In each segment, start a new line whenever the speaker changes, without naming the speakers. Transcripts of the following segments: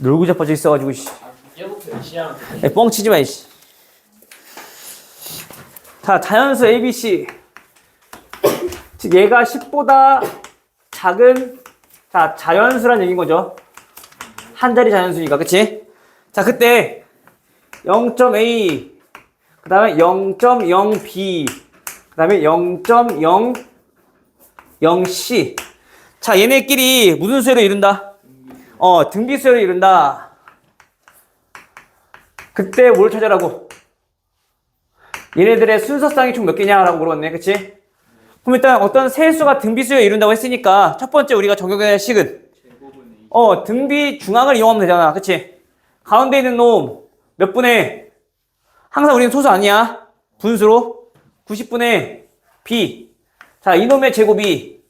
놀고 자빠져 있어가지고, 씨.
문제부터 열심히 하면 돼.
뻥치지 마, 이씨. 자, 자연수 ABC. 즉, 얘가 10보다 작은, 자, 자연수란 얘기인 거죠. 한 자리 자연수니까, 그치? 자, 그때 0.A, 그 다음에 0.0B, 그 다음에 0.00C. 자, 얘네끼리 무슨 수열을 이룬다? 등비 수열을 이룬다. 그때 뭘 찾으라고? 얘네들의 순서쌍이 총 몇 개냐라고 물어봤네, 그치? 그럼 일단 어떤 세 수가 등비 수열을 이룬다고 했으니까 첫 번째 우리가 적용해야 할 식은 등비 중앙을 이용하면 되잖아, 그치? 가운데 있는 놈 몇 분의, 항상 우리는 소수 아니야, 분수로 90분의 B. 자, 이놈의 제곱이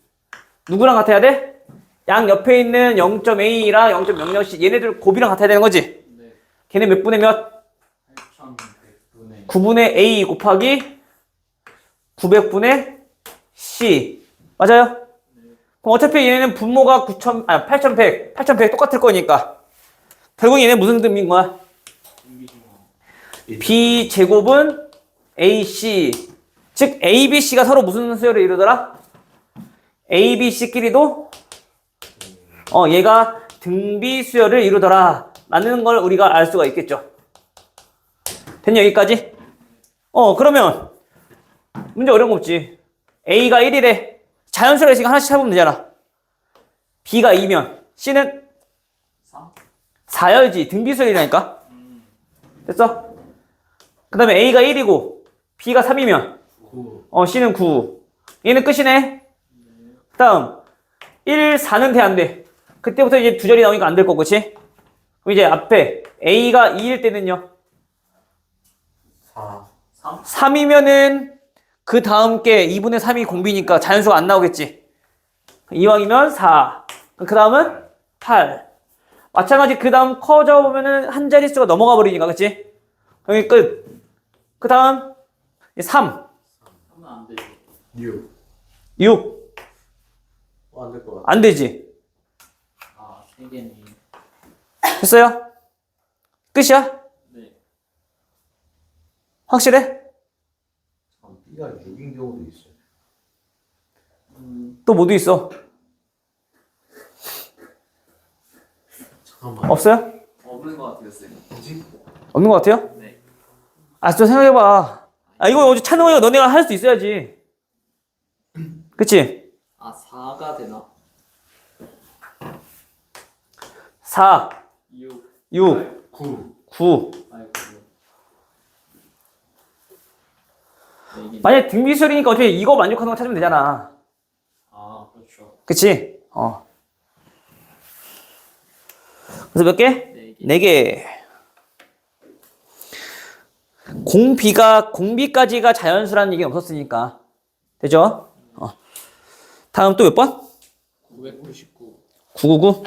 누구랑 같아야 돼? 양 옆에 있는 0.A랑 0.00C 얘네들 곱이랑 같아야 되는 거지?
네.
걔네 몇 분의 몇?
8100분의
9분의 A 곱하기 900분의 C. 맞아요? 그럼 어차피 얘네는 분모가 8100 똑같을 거니까 결국 얘네 무슨 등비인 거야? B 제곱은 AC. 즉 A, B, C가 서로 무슨 수열을 이루더라? A, B, C끼리도 얘가 등비 수열을 이루더라 라는 걸 우리가 알 수가 있겠죠. 됐냐, 여기까지? 그러면 문제 어려운 거 없지. A가 1이래. 자연수라 있으니까 하나씩 찾아보면 되잖아. B가 2면 C는 4여지. 등비 수열이라니까. 됐어? 그 다음에 A가 1이고 B가 3이면
9.
C는 9. 얘는 끝이네. 그 다음 1, 4는 돼, 안 돼? 그때부터 이제 두 자리 나오니까 안 될 거고, 그치? 그럼 이제 앞에 A가 2일 때는요
3.
3이면은 그 다음 게 2분의 3이 공비니까 자연수가 안 나오겠지. 이왕이면 4. 그 다음은 8. 마찬가지 그 다음 커져 보면은 한 자릿수가 넘어가 버리니까, 그치? 여기 끝. 그 다음 3.
하면 안 되죠.
6.
6.
안 될 것 같아.
안 되지.
아, 3개네.
됐어요? 끝이야?
네.
확실해?
B가 6인 경우도 있어요.
또 뭐도 있어?
잠깐만.
없어요?
없는 것 같아요, 쌤.
뭐지?
없는 것 같아요?
네.
좀 생각해봐. 이거 어제 찾는 거니까 너네가 할 수 있어야지. 그치?
아, 4가 되나?
4,
6.
6,
9.
9.
아이고. 네, 이게.
만약에 등비수열이니까 어차피 이거 만족하는 거 찾으면 되잖아.
아, 그렇죠.
그치? 그래서 몇 개?
4개.
4개. 공비까지가 자연수라는 얘기는 없었으니까. 되죠? 다음 또 몇 번?
999.
999?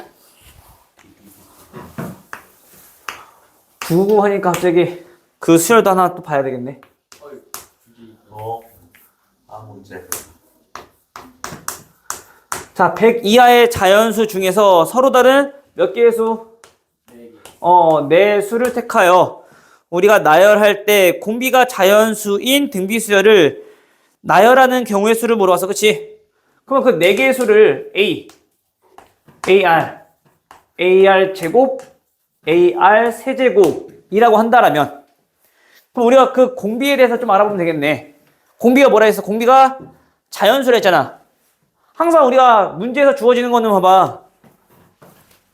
999 하니까 갑자기 그 수열도 하나 또 봐야 되겠네.
어이,
문제.
자, 100 이하의 자연수 중에서 서로 다른 몇 개의 수?
4개.
네 수를 택하여 우리가 나열할 때 공비가 자연수인 등비수열을 나열하는 경우의 수를 물어봐서, 그치? 그럼 그 4개의 수를 A, AR, AR 제곱, AR 세제곱이라고 한다라면 그럼 우리가 그 공비에 대해서 좀 알아보면 되겠네. 공비가 뭐라 했어? 공비가 자연수라 했잖아. 항상 우리가 문제에서 주어지는 거는 봐봐.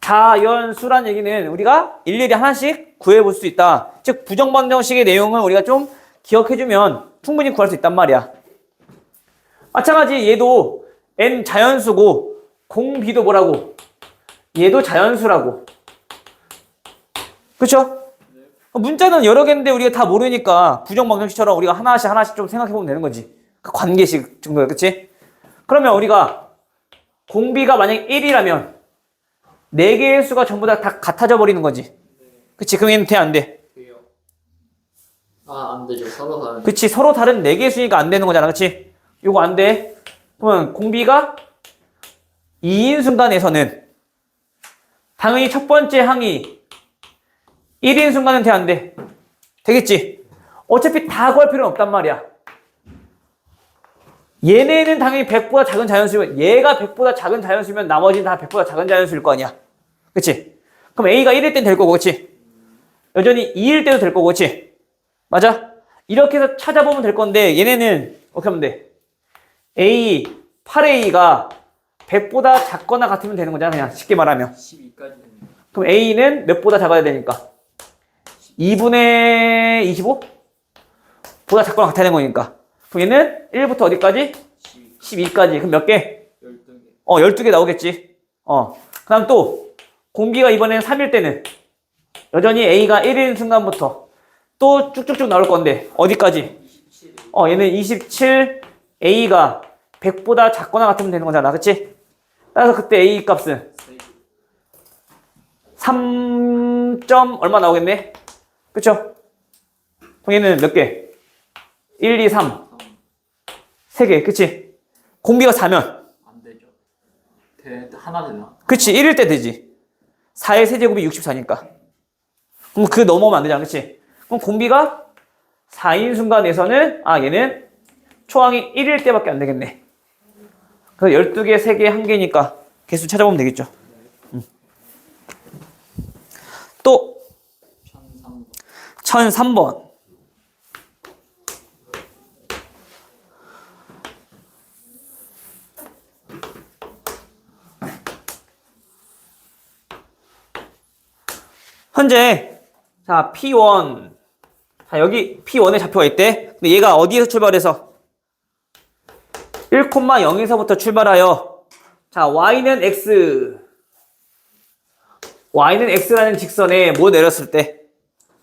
자연수란 얘기는 우리가 일일이 하나씩 구해볼 수 있다. 즉 부정방정식의 내용을 우리가 좀 기억해주면 충분히 구할 수 있단 말이야. 마찬가지 얘도 n 자연수고 공비도 뭐라고? 얘도 자연수라고. 그쵸? 문자는 여러 개인데 우리가 다 모르니까 부정방정식처럼 우리가 하나씩 좀 생각해보면 되는 거지. 그 관계식 정도야, 그치? 그러면 우리가 공비가 만약에 1이라면 4개의 수가 전부 다 같아져 버리는 거지. 그치? 그럼 얘는 돼, 안 돼?
돼요. 아, 안 되죠. 서로 다른.
그치? 서로 다른 4개의 수니까 안 되는 거잖아. 그치? 요거 안 돼. 그러면 공비가 2인 순간에서는 당연히 첫 번째 항이 1인 순간은 돼, 안 돼? 되겠지? 어차피 다 구할 필요는 없단 말이야. 얘네는 당연히 100보다 작은 자연수면 얘가 100보다 작은 자연수면 나머지는 다 100보다 작은 자연수일 거 아니야. 그치? 그럼 A가 1일 땐 될 거고, 그치? 여전히 2일 때도 될 거고, 그치? 맞아? 이렇게 해서 찾아보면 될 건데 얘네는 어떻게 하면 돼? A, 8A가 100보다 작거나 같으면 되는 거잖아. 그냥 쉽게 말하면.
12까지.
그럼 A는 몇보다 작아야 되니까? 2분의 25? 보다 작거나 같아야 되는 거니까. 그럼 얘는 1부터 어디까지? 12까지. 그럼 몇 개?
12개.
12개 나오겠지. 그 다음 또 공비가 이번엔 3일 때는 여전히 A가 1인 순간부터 또 쭉쭉쭉 나올 건데 어디까지?
27.
얘는 27, A가 100보다 작거나 같으면 되는 거잖아. 그치? 따라서 그때 A 값은 3점 얼마 나오겠네? 그쵸? 그럼 얘는 몇 개? 1, 2, 3. 3개. 그치? 공비가 4면.
안 되죠. 하나 되나?
그치? 1일 때 되지. 4의 세제곱이 64니까. 그럼 그 넘어오면 안 되잖아. 그치? 그럼 공비가 4인 순간에서는, 얘는 초항이 1일 때밖에 안 되겠네. 그래서 12개, 3개, 1개니까 개수 찾아보면 되겠죠. 또,
1003번.
1003번. 현재 자 P1 자 여기 P1에 좌표가 있대. 근데 얘가 어디에서 출발해서 1,0에서부터 출발하여 자 y는 x y는 x라는 직선에 뭐 내렸을 때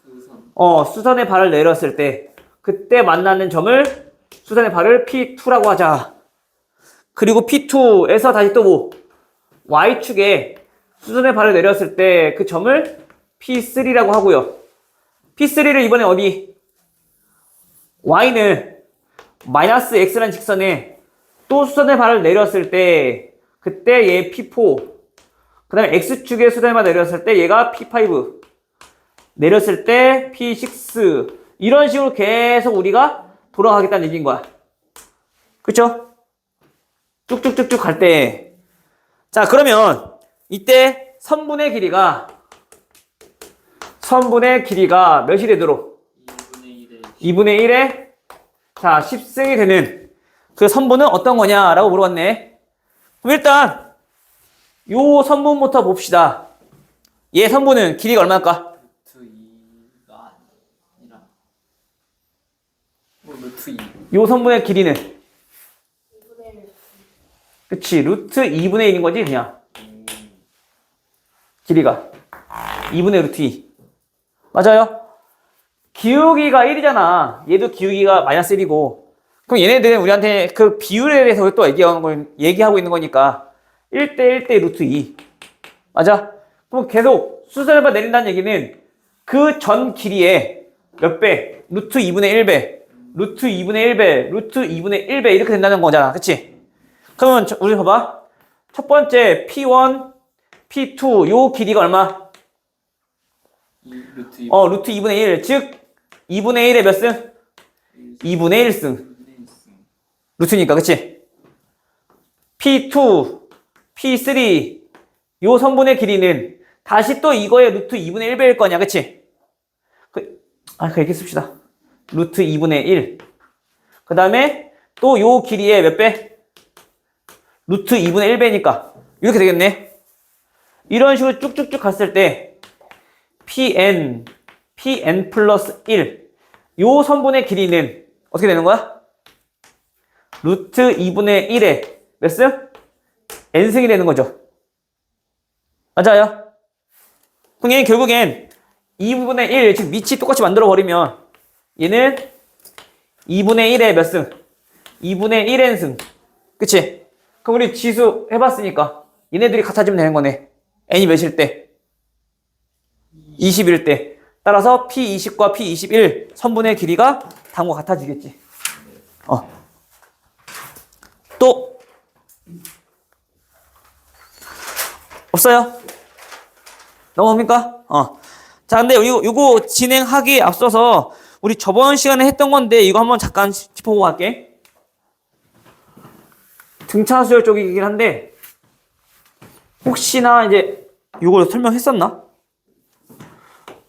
수선.
수선의 발을 내렸을 때 그때 만나는 점을 수선의 발을 P2라고 하자. 그리고 P2에서 다시 또 뭐 y축에 수선의 발을 내렸을 때 그 점을 P3라고 하고요. P3를 이번에 어디? Y는 마이너스 X라는 직선에 또 수선의 발을 내렸을 때 그때 얘 P4 그 다음에 X축에 수선의 발을 내렸을 때 얘가 P5 내렸을 때 P6 이런 식으로 계속 우리가 돌아가겠다는 얘기인 거야. 그쵸? 쭉쭉쭉쭉 갈 때 자 그러면 이때 선분의 길이가 몇이 되도록? 2분의 1에 자 10승이 되는 그 선분은 어떤 거냐라고 물어봤네. 그럼 일단 요 선분부터 봅시다. 얘 선분은 길이가 얼마일까?
루트 2가 아니라 루트 2.
요 선분의 길이는? 그치 루트 2분의 1인 거지 그냥 길이가 2분의 루트 2 맞아요? 기울기가 1이잖아. 얘도 기울기가 마이너스 1이고. 그럼 얘네들은 우리한테 그 비율에 대해서 또 얘기하고 있는 거니까 1대 1대 루트 2. 맞아? 그럼 계속 수선을 봐 내린다는 얘기는 그 전 길이에 몇 배? 루트 2분의 1배, 루트 2분의 1배, 루트 2분의 1배 이렇게 된다는 거잖아. 그치? 그러면 우리 봐봐. 첫 번째 P1, P2 요 길이가 얼마?
루트 2.
루트 2분의 1. 즉 2분의 1에 몇 승? 2분의 1승. 루트니까 그치? P2, P3 요 선분의 길이는 다시 또 이거의 루트 2분의 1배일 거냐 그치? 이렇게 씁시다. 루트 2분의 1. 그 다음에 또 요 길이의 몇 배? 루트 2분의 1배니까 이렇게 되겠네. 이런 식으로 쭉쭉쭉 갔을 때 Pn 플러스 1. 요 선분의 길이는 어떻게 되는 거야? 루트 2분의 1에 몇 승? n승이 되는 거죠. 맞아요? 그럼 얘는 결국엔 2분의 1, 즉 밑이 똑같이 만들어버리면 얘는 2분의 1에 몇 승? 2분의 1n승. 그치? 그럼 우리 지수 해봤으니까 얘네들이 같아지면 되는 거네. n이 몇일 때? 20일 때. 따라서 P20과 P21 선분의 길이가 다음과 같아지겠지. 또 없어요? 넘어갑니까? 자, 근데 요거 진행하기에 앞서서 우리 저번 시간에 했던 건데 이거 한번 잠깐 짚어보고 갈게. 등차 수열 쪽이긴 한데 혹시나 이제 요걸 설명했었나?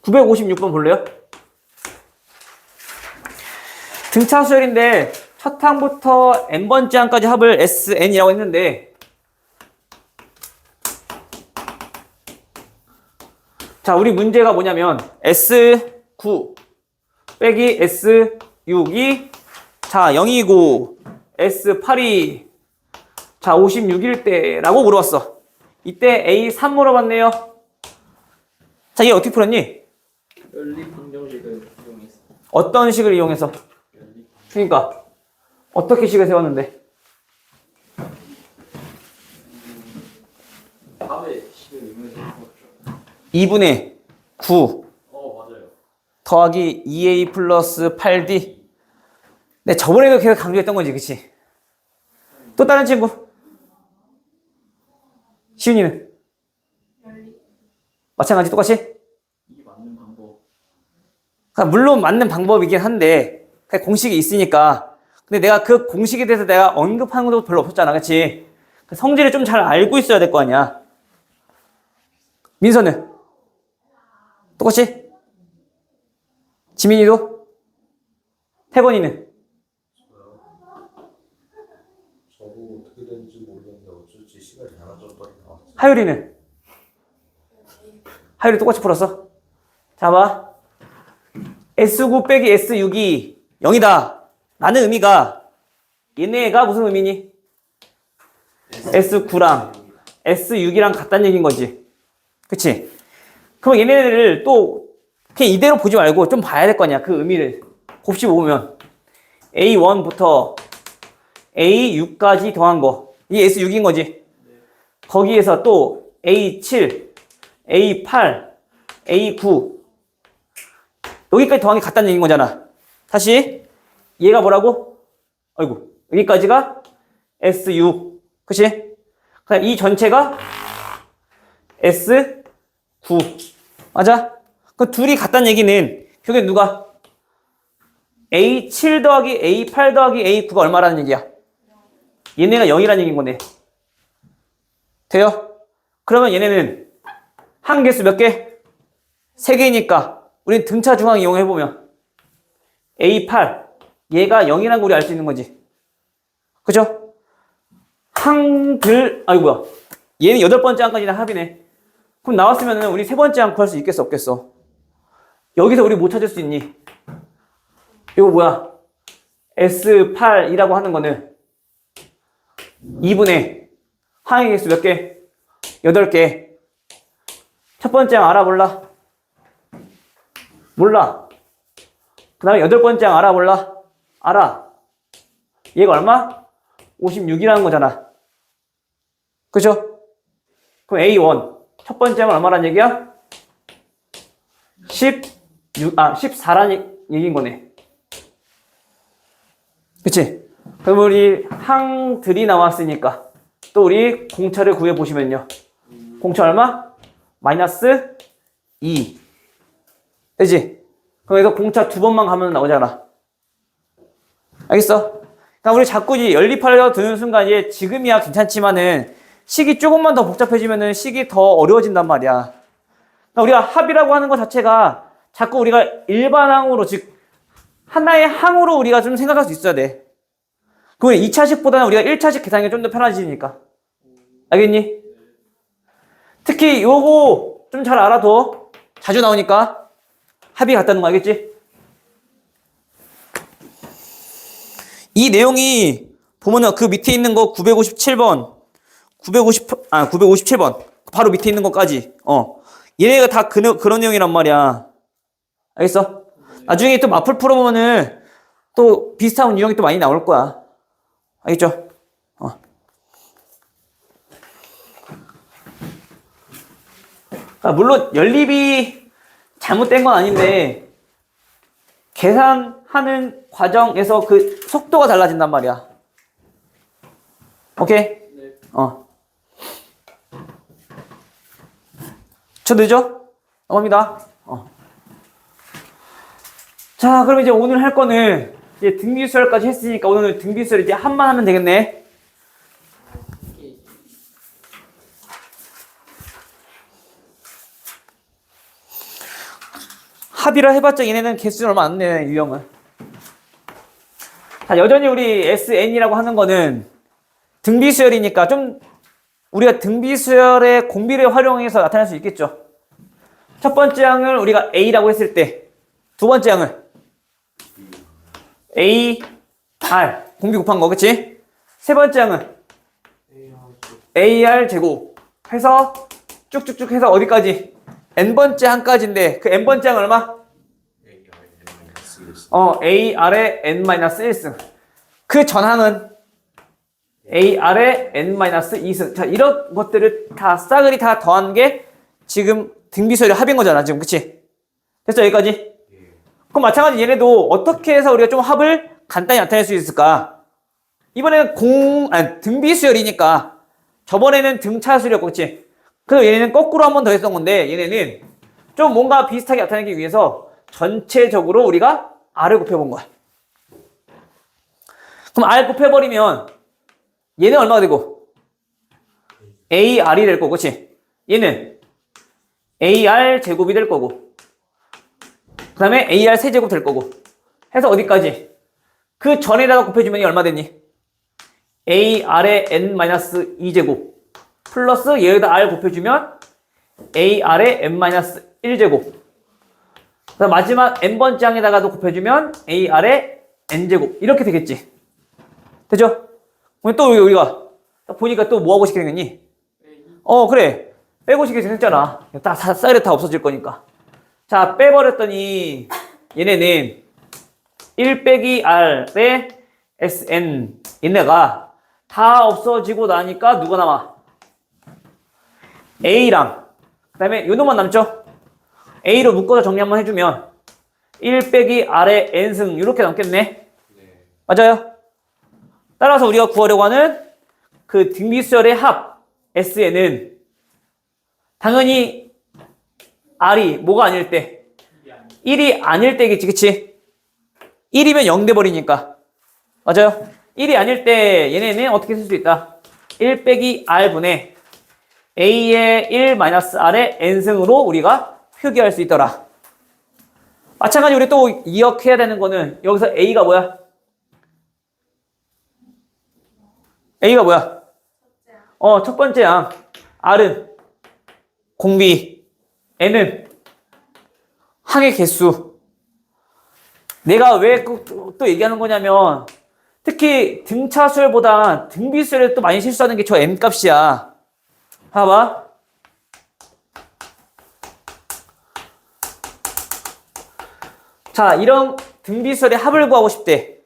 956번 볼래요? 등차 수열인데 첫 항부터 n번째 항까지 합을 SN이라고 했는데 자, 우리 문제가 뭐냐면 S9 빼기 S6이 자 0이고 S8이 자 56일 때라고 물어봤어. 이때 A3 물어봤네요. 자, 얘 어떻게 풀었니?
연립 방정식을 이용했어.
어떤 식을 이용해서?
연립.
그러니까 어떻게 식을 세웠는데?
답의 식을 이용해서 풀었죠.
2분의 9
맞아요.
더하기 2A 플러스 8D. 네, 저번에도 계속 강조했던 거지, 그치? 또 다른 친구? 시윤이는? 마찬가지 똑같이?
이게 맞는 방법.
그러니까 물론 맞는 방법이긴 한데 그냥 공식이 있으니까. 근데 내가 그 공식에 대해서 내가 언급하는 것도 별로 없었잖아, 그치? 성질을 좀 잘 알고 있어야 될 거 아니야. 민서는? 똑같이? 지민이도? 태건이는?
저도 어떻게 되는지 모르겠는데 어쩔지 시간이 하나 좀 빨리 나왔지.
하율이는? 하율이 똑같이 풀었어? 자, 봐. S9 빼기 S6이 0이다 라는 의미가 얘네가 무슨 의미니? S9랑 S6이랑 같다는 얘기인 거지. 그치? 그럼 얘네를 또 그냥 이대로 보지 말고 좀 봐야 될 거 아니야. 그 의미를 곱씹어 보면 A1부터 A6까지 더한 거 이게 S6인 거지. 거기에서 또 A7, A8, A9 여기까지 더한 게 같다는 얘기인 거잖아. 다시 얘가 뭐라고? 아이고, 여기까지가 S6 그치? 그럼 이 전체가 S9 맞아? 그 둘이 같다는 얘기는 결국에 누가? A7 더하기 A8 더하기 A9가 얼마라는 얘기야? 얘네가 0이라는 얘기인 거네. 돼요? 그러면 얘네는 한 개수 몇 개? 3개니까 우린 등차 중앙 이용해보면 A8 얘가 0이라는 거 우리 알 수 있는 거지. 그죠? 항들 아이고 뭐야 얘는 8번째 항까지는 합이네. 그럼 나왔으면 우리 3번째 항 구할 수 있겠어 없겠어? 여기서 우리 못 찾을 수 있니? 이거 뭐야? S8이라고 하는 거는 2분의 항의 개수 몇 개? 8개. 첫 번째 항 알아 몰라? 몰라. 그 다음에 8번째 항 알아 몰라? 알아. 얘가 얼마? 56이라는 거잖아. 그죠? 그럼 A1 첫 번째 항은 얼마란 얘기야? 14라는 얘기인 거네. 그치? 그럼 우리 항들이 나왔으니까 또 우리 공차를 구해보시면요. 공차 얼마? 마이너스 2. 되지? 그럼 여기서 공차 2번만 가면 나오잖아. 알겠어? 그러니까 우리 자꾸 이제 연립하려 드는 순간 이제 지금이야 괜찮지만은 식이 조금만 더 복잡해지면은 식이 더 어려워진단 말이야. 그러니까 우리가 합이라고 하는 것 자체가 자꾸 우리가 일반항으로 즉 하나의 항으로 우리가 좀 생각할 수 있어야 돼. 그러면 2차식보다는 우리가 1차식 계산이 좀 더 편해지니까. 알겠니? 특히 요거 좀 잘 알아둬. 자주 나오니까 합이 같다는 거 알겠지? 이 내용이 보면은 그 밑에 있는 거 957번 957번 바로 밑에 있는 것까지 얘네가 다 그런 내용이란 말이야. 알겠어? 나중에 또 마플 풀어보면은 또 비슷한 유형이 또 많이 나올 거야. 알겠죠? 물론 연립이 잘못된 건 아닌데 계산하는 과정에서 그 속도가 달라진단 말이야. 오케이?
네.
저 늦어? 넘어갑니다. 자, 그럼 이제 오늘 할 거는 이제 등비수열까지 했으니까 오늘 등비수열 이제 한만 하면 되겠네. 합이라 해봤자 얘네는 개수는 얼마 안 내, 유형은. 자, 여전히 우리 SN이라고 하는 거는 등비수열이니까 좀 우리가 등비수열의 공비를 활용해서 나타낼 수 있겠죠. 첫 번째 항을 우리가 A라고 했을 때, 두 번째 항은 AR, 공비 곱한 거, 그치? 세 번째 항은 AR 제곱 해서 쭉쭉쭉 해서 어디까지? N번째 항까지인데, 그 N번째 항은 얼마? AR의 N-1승. 그 전항은 AR의 N-2승. 자, 이런 것들을 다 싸그리 다 더한 게 지금 등비수열의 합인 거잖아, 지금. 그치? 됐어, 여기까지? 그럼 마찬가지 얘네도 어떻게 해서 우리가 좀 합을 간단히 나타낼 수 있을까? 이번에는 등비수열이니까 저번에는 등차수열이었고, 그치? 그래서 얘네는 거꾸로 한 번 더 했던 건데, 얘네는 좀 뭔가 비슷하게 나타내기 위해서 전체적으로 우리가 R을 곱해본 거야. 그럼 R 곱해버리면 얘는 얼마가 되고? AR이 될 거고, 그치? 얘는 AR 제곱이 될 거고, 그 다음에 AR 세제곱 될 거고, 해서 어디까지? 그 전에다가 곱해주면 얼마 됐니? AR의 N-2제곱 플러스 얘에다 R 곱해주면 AR의 N-1제곱, 그 다음 마지막 N번째 항에다가도 곱해주면 AR의 N제곱, 이렇게 되겠지. 되죠? 그럼 또 우리가 보니까 또 뭐하고 싶게 생겼니? 그래. 빼고 싶게 생겼잖아. 다 사이드 다 없어질 거니까. 자, 빼버렸더니 얘네는 1 빼기 R의 SN, 얘네가 다 없어지고 나니까 누가 남아? A랑 그 다음에 요놈만 남죠? A로 묶어서 정리 한번 해주면 1 빼기 R의 N승 이렇게 남겠네. 맞아요? 따라서 우리가 구하려고 하는 그 등비수열의 합 SN은 당연히 R이 뭐가 아닐 때? 1이 아닐 때겠지, 그치? 1이면 0 돼버리니까. 맞아요? 1이 아닐 때 얘네는 어떻게 쓸 수 있다? 1 빼기 R분의 A의 1-R의 N승으로 우리가 표기할 수 있더라. 마찬가지 우리 또 기억해야 되는 거는 여기서 A가 뭐야? A가 뭐야? 첫 번째 항. R은 공비, N은 항의 개수. 내가 왜 또 얘기하는 거냐면 특히 등차수열보다 등비수열을 또 많이 실수하는 게 저 N 값이야. 봐봐. 자, 이런 등비수열의 합을 구하고 싶대.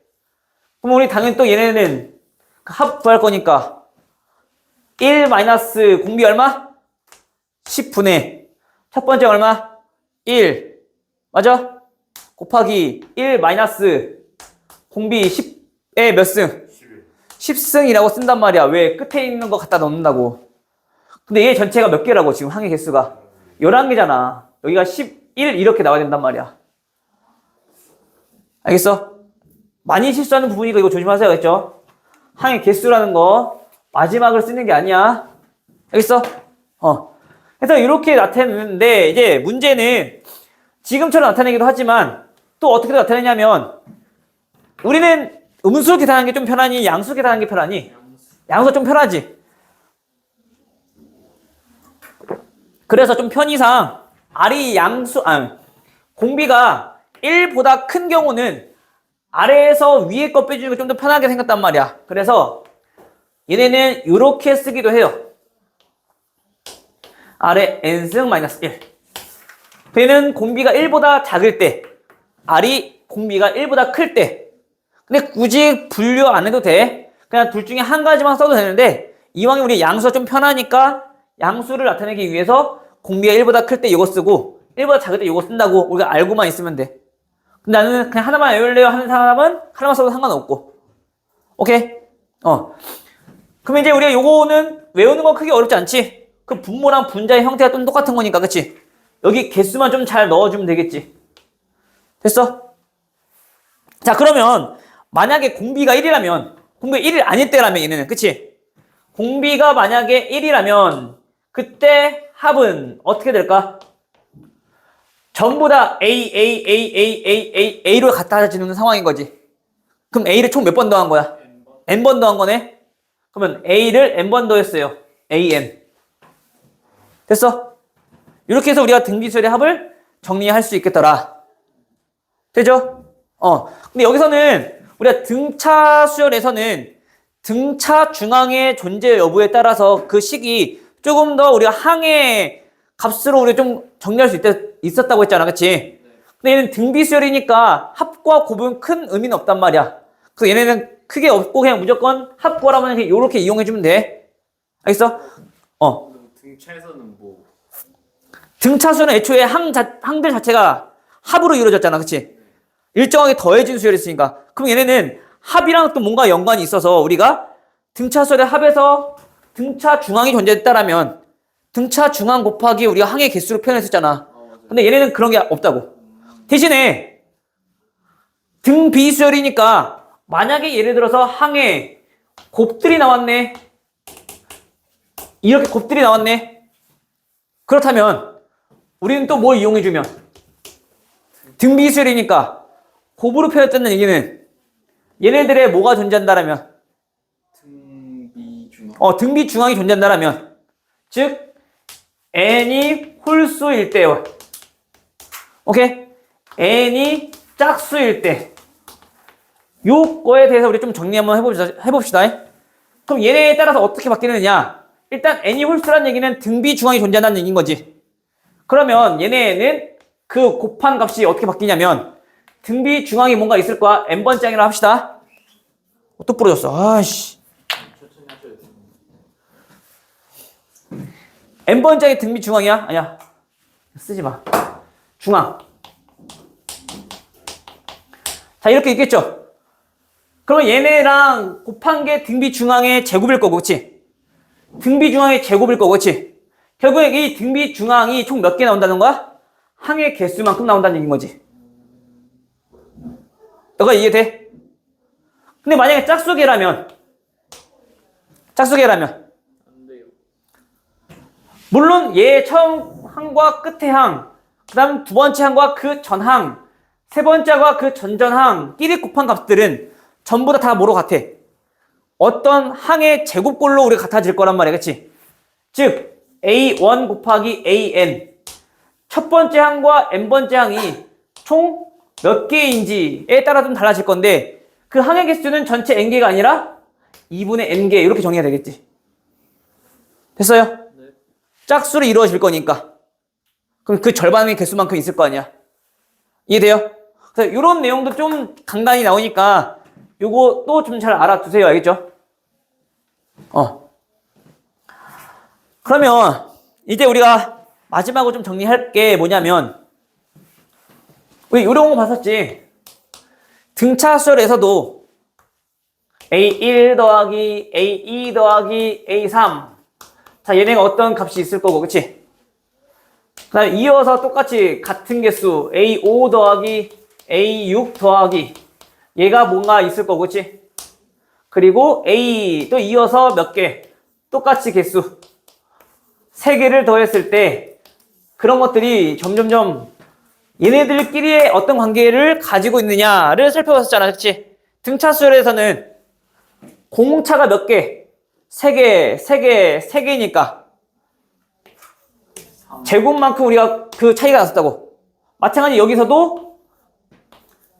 그럼 우리 당연히 또 얘네는 합 구할 거니까 1 마이너스 공비 얼마? 10분의 첫 번째 얼마? 1 맞아? 곱하기 1 마이너스 공비 10에 몇 승? 10승이라고 쓴단 말이야. 왜? 끝에 있는 거 갖다 넣는다고. 근데 얘 전체가 몇 개라고 지금 항의 개수가 11개잖아. 여기가 11 이렇게 나와야 된단 말이야. 알겠어? 많이 실수하는 부분이니까 이거 조심하세요. 알겠죠? 항의 개수라는 거 마지막을 쓰는 게 아니야. 알겠어? 그래서 이렇게 나타내는데 이제 문제는 지금처럼 나타내기도 하지만 또 어떻게 나타내냐면 우리는 음수 계산하는 게 좀 편하니 양수 계산하는 게 편하니? 양수가 좀 편하지. 그래서 좀 편의상 R이 공비가 1보다 큰 경우는 아래에서 위에 거 빼주는 게 좀 더 편하게 생겼단 말이야. 그래서 얘네는 이렇게 쓰기도 해요. R의 N승 마이너스 1. 얘는 공비가 1보다 작을 때, R이 공비가 1보다 클 때. 근데 굳이 분류 안 해도 돼. 그냥 둘 중에 한 가지만 써도 되는데 이왕에 우리 양수가 좀 편하니까 양수를 나타내기 위해서 공비가 1보다 클 때 이거 쓰고 1보다 작을 때 이거 쓴다고 우리가 알고만 있으면 돼. 근데 나는 그냥 하나만 외울래요 하는 사람은 하나만 써도 상관없고. 오케이? 그럼 이제 우리가 요거는 외우는 건 크게 어렵지 않지? 그 분모랑 분자의 형태가 좀 똑같은 거니까, 그치? 여기 개수만 좀 잘 넣어주면 되겠지. 됐어? 자, 그러면 만약에 공비가 1이라면, 공비가 1이 아닐 때라면 얘네는, 그치? 공비가 만약에 1이라면 그때 합은 어떻게 될까? 전부 다 A로 갖다지는 상황인 거지. 그럼 A를 총 몇 번 더한 거야? N번 더한 거네? 그러면 A를 N번 더했어요. AN. 됐어? 이렇게 해서 우리가 등비수열의 합을 정리할 수 있겠더라. 되죠? 근데 여기서는 우리가 등차 수열에서는 등차 중앙의 존재 여부에 따라서 그 식이 조금 더 우리가 항의 값으로 우리가 좀 정리할 수 있었다고 했잖아. 그치? 근데 얘는 등비수열이니까 합과 곱은 큰 의미는 없단 말이야. 그래서 얘네는 크게 없고 그냥 무조건 합과라면 이렇게 이용해주면 돼. 알겠어?
등차에서는 뭐
등차수는 애초에 항들 자체가 합으로 이루어졌잖아. 그치? 일정하게 더해진 수열이었으니까. 그럼 얘네는 합이랑 또 뭔가 연관이 있어서 우리가 등차수열의 합에서 등차 중앙이 존재했다라면 등차 중앙 곱하기 우리가 항의 개수로 표현했었잖아. 근데 얘네는 그런 게 없다고. 대신에 등비수열이니까 만약에 예를 들어서 항에 곱들이 나왔네. 이렇게 곱들이 나왔네. 그렇다면 우리는 또 뭘 이용해주면 등비수열이니까 곱으로 표현했다는 얘기는 얘네들의 뭐가 존재한다라면 등비중앙이 존재한다라면 즉 n이 홀수일 때요. 오케이? n이 짝수일 때 요거에 대해서 우리 좀 정리 한번 해봅시다. 그럼 얘네에 따라서 어떻게 바뀌느냐? 일단 n이 홀수라는 얘기는 등비중앙이 존재한다는 얘기인 거지. 그러면 얘네는 그 곱한 값이 어떻게 바뀌냐면 등비중앙이 뭔가 있을 거야. n번째이라 합시다. 또 부러졌어. 아이씨. n번째이 등비중앙이야? 아니야. 쓰지 마. 중앙. 자, 이렇게 있겠죠? 그러면 얘네랑 곱한 게 등비중앙의 제곱일 거고, 그치? 등비중앙의 제곱일 거고, 그치? 결국에 이 등비중앙이 총 몇 개 나온다는 거야? 항의 개수만큼 나온다는 얘기인 거지. 너가 이해돼? 근데 만약에 짝수계라면
안 돼요.
물론 얘 처음 항과 끝의 항, 그 다음 두 번째 항과 그 전항, 세 번째 항과 그 전전항 끼리 곱한 값들은 전부 다 뭐로 같아? 어떤 항의 제곱꼴로 우리가 같아질 거란 말이야. 그치? 즉 A1 곱하기 AN 첫 번째 항과 n번째 항이 총 몇 개인지에 따라 좀 달라질 건데 그 항의 개수는 전체 n개가 아니라 2분의 n개 이렇게 정리해야 되겠지. 됐어요?
네.
짝수로 이루어질 거니까 그럼 그 절반의 개수만큼 있을 거 아니야. 이해돼요? 그래서 이런 내용도 좀 간단히 나오니까 요거 또 좀 잘 알아두세요. 알겠죠? 그러면 이제 우리가 마지막으로 좀 정리할 게 뭐냐면 우리 이런 거 봤었지. 등차수열에서도 A1 더하기 A2 더하기 A3 자 얘네가 어떤 값이 있을 거고 그치? 그 다음에 이어서 똑같이 같은 개수 A5 더하기 A6 더하기 얘가 뭔가 있을 거고 그치? 그리고 A 또 이어서 몇 개 똑같이 개수 3개를 더했을 때 그런 것들이 점점점 얘네들끼리의 어떤 관계를 가지고 있느냐를 살펴봤었잖아. 그치? 등차수열에서는 공차가 몇 개? 3개니까 제곱만큼 우리가 그 차이가 났었다고. 마찬가지 여기서도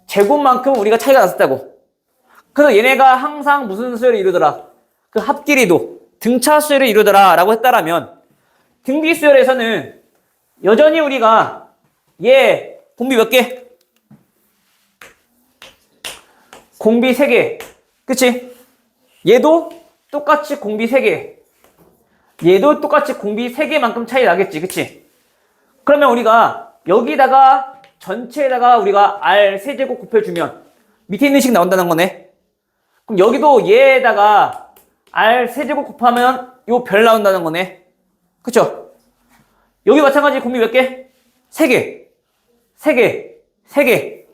제곱만큼 우리가 차이가 났었다고. 그래서 얘네가 항상 무슨 수열을 이루더라? 그 합끼리도 등차수열을 이루더라 라고 했다라면 등비수열에서는 여전히 우리가 얘 공비 몇 개? 공비 3개. 그치? 얘도 똑같이 공비 3개. 얘도 똑같이 공비 3개만큼 차이 나겠지. 그치? 그러면 우리가 여기다가 전체에다가 우리가 R 세제곱 곱해주면 밑에 있는 식 나온다는 거네. 그럼 여기도 얘에다가 R 세제곱 곱하면 요 별 나온다는 거네. 그쵸? 여기 마찬가지 공비 몇 개? 3개, 3개, 3개.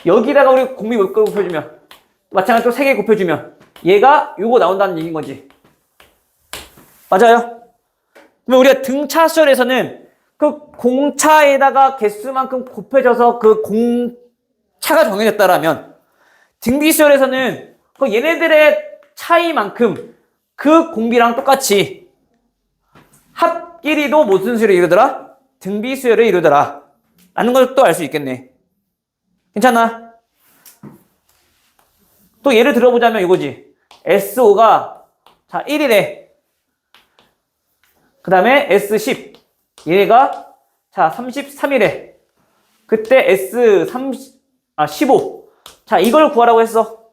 여기다가 우리 공비 몇 개 곱해주면, 마찬가지로 3개 곱해주면, 얘가 요거 나온다는 얘기인 거지. 맞아요? 그러면 우리가 등차 시절에서는 그 공차에다가 개수만큼 곱해져서 그 공차가 정해졌다라면, 등비 시절에서는 그 얘네들의 차이만큼 그 공비랑 똑같이 합끼리도 무슨 수를 이루더라? 등비 수열을 이루더라. 라는 걸 또 알 수 있겠네. 괜찮아? 또 예를 들어보자면 이거지. SO가 자 1이래. 그 다음에 S10 얘가 자 33이래. 그때 S15 자 이걸 구하라고 했어.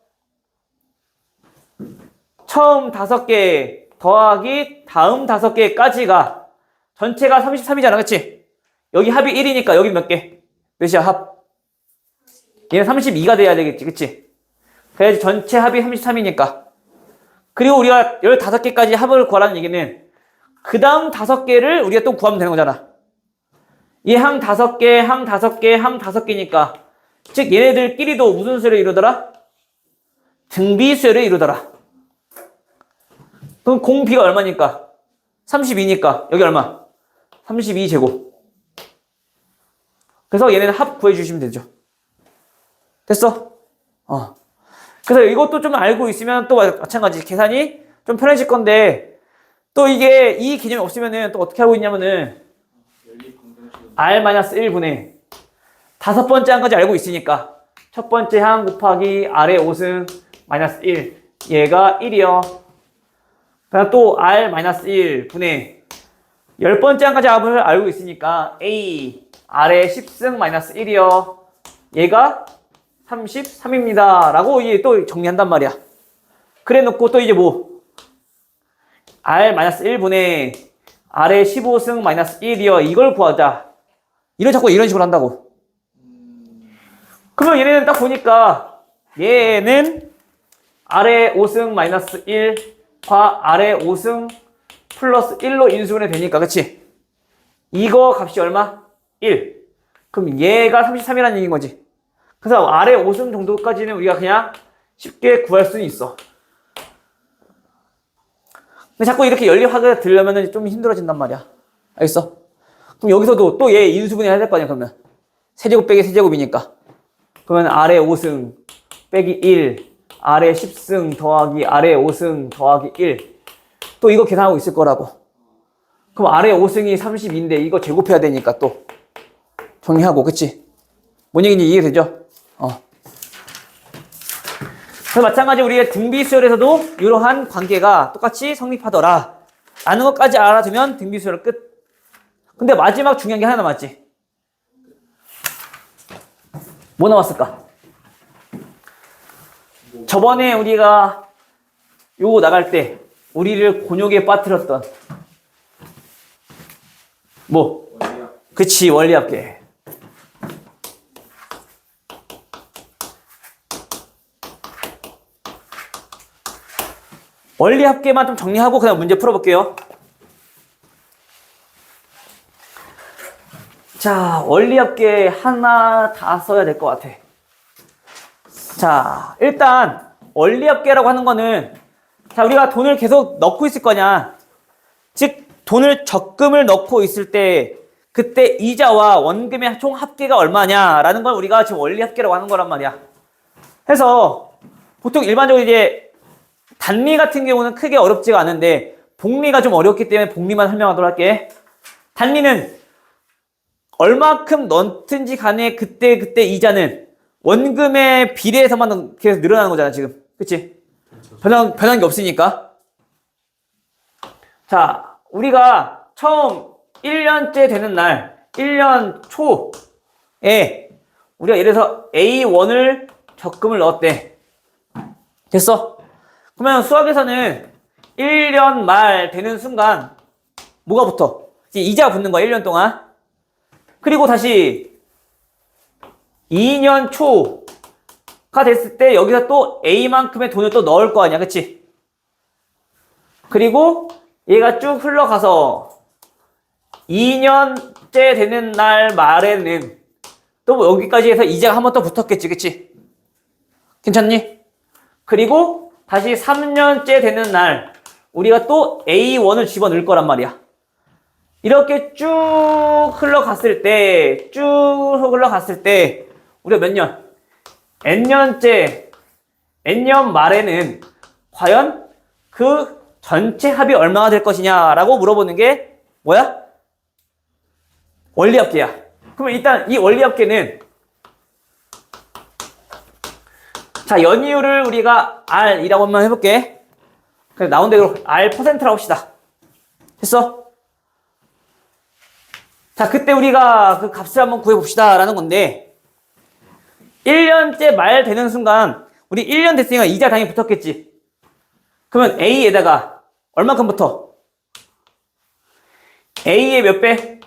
처음 5개 더하기 다음 5개까지가 전체가 33이잖아. 그치? 여기 합이 1이니까 여기 몇 개? 몇이야 합? 얘는 32가 돼야 되겠지. 그치? 그래야지 전체 합이 33이니까. 그리고 우리가 15개까지 합을 구하라는 얘기는 그 다음 5개를 우리가 또 구하면 되는 거잖아. 얘 항 5개, 항 5개, 항 5개니까 즉 얘네들끼리도 무슨 수를 이루더라? 등비수를 이루더라. 그럼 공비가 얼마니까? 32니까 여기 얼마? 32제곱. 그래서 얘네는 합 구해주시면 되죠. 됐어? 그래서 이것도 좀 알고 있으면 또 마찬가지 계산이 좀 편해질 건데 또 이게 이 개념이 없으면은 또 어떻게 하고 있냐면은 R-1분의 5번째 항까지 알고 있으니까 첫 번째 항 곱하기 R의 5승 마이너스 1 얘가 1이요. 그다음 또 R-1분의 10번째 항까지 합을 알고 있으니까 A R의 10승 마이너스 1이요. 얘가 33입니다. 라고 이제 또 정리한단 말이야. 그래 놓고 또 이제 뭐 R-1분의 R의 15승 마이너스 1이요. 이걸 구하자. 자꾸 이런 식으로 한다고. 그러면 얘네는 딱 보니까 얘는 R의 5승 마이너스 1과 R의 5승 플러스 1로 인수분해 되니까 그치? 이거 값이 얼마? 1. 그럼 얘가 33이라는 얘기인 거지. 그래서 R의 5승 정도까지는 우리가 그냥 쉽게 구할 수는 있어. 근데 자꾸 이렇게 연립하게 들려면 좀 힘들어진단 말이야. 알겠어? 그럼 여기서도 또 얘 인수분해 해야 될 거 아니야, 그러면. 세제곱 빼기 세제곱이니까. 그러면 R의 5승 빼기 1, R의 10승 더하기 R의 5승 더하기 1. 또 이거 계산하고 있을 거라고. 그럼 R의 5승이 32인데 이거 제곱해야 되니까 또 정리하고, 그치? 뭔 얘기인지 이해되죠? 그래서 마찬가지 우리의 등비수열에서도 이러한 관계가 똑같이 성립하더라. 라는 것까지 알아두면 등비수열 끝. 근데 마지막 중요한 게 하나 남았지. 뭐 나왔을까? 저번에 우리가 요거 나갈 때 우리를 곤욕에 빠뜨렸던 뭐? 그치, 원리합계. 원리합계만 좀 정리하고 그냥 문제 풀어볼게요. 자, 원리합계 하나 다 써야 될 것 같아. 자, 일단 원리합계라고 하는 거는 자, 우리가 돈을 계속 넣고 있을 거냐. 즉, 돈을 적금을 넣고 있을 때 그때 이자와 원금의 총 합계가 얼마냐라는 걸 우리가 지금 원리합계라고 하는 거란 말이야. 그래서 보통 일반적으로 이제 단리 같은 경우는 크게 어렵지가 않은데 복리가 좀 어렵기 때문에 복리만 설명하도록 할게. 단리는 얼마큼 넣든지 간에 그때 이자는 원금의 비례해서만 계속 늘어나는 거잖아 지금. 그치? 변한 게 없으니까. 자, 우리가 처음 1년째 되는 날 1년 초에 우리가 예를 들어서 A1을 적금을 넣었대. 됐어? 그러면 수학에서는 1년 말 되는 순간 뭐가 붙어? 이자가 붙는 거야 1년 동안. 그리고 다시 2년 초가 됐을 때 여기서 또 A만큼의 돈을 또 넣을 거 아니야. 그치? 그리고 얘가 쭉 흘러가서 2년 3년째 되는 날 말에는 또 여기까지 해서 이자가 한 번 더 붙었겠지, 그치? 괜찮니? 그리고 다시 3년째 되는 날 우리가 또 A1을 집어넣을 거란 말이야. 이렇게 쭉 흘러갔을 때 우리가 몇 년? N년째, N년 말에는 과연 그 전체 합이 얼마가 될 것이냐라고 물어보는 게 뭐야? 원리합계야. 그러면 일단 이 원리합계는 자, 연이율을 우리가 R이라고 한번 해볼게. 그냥 나온 대로 R%라고 합시다. 됐어? 자, 그때 우리가 그 값을 한번 구해봅시다 라는 건데 1년째 말 되는 순간 우리 1년 됐으니까 이자 당연히 붙었겠지. 그러면 A에다가 얼마큼 붙어? A의 몇 배?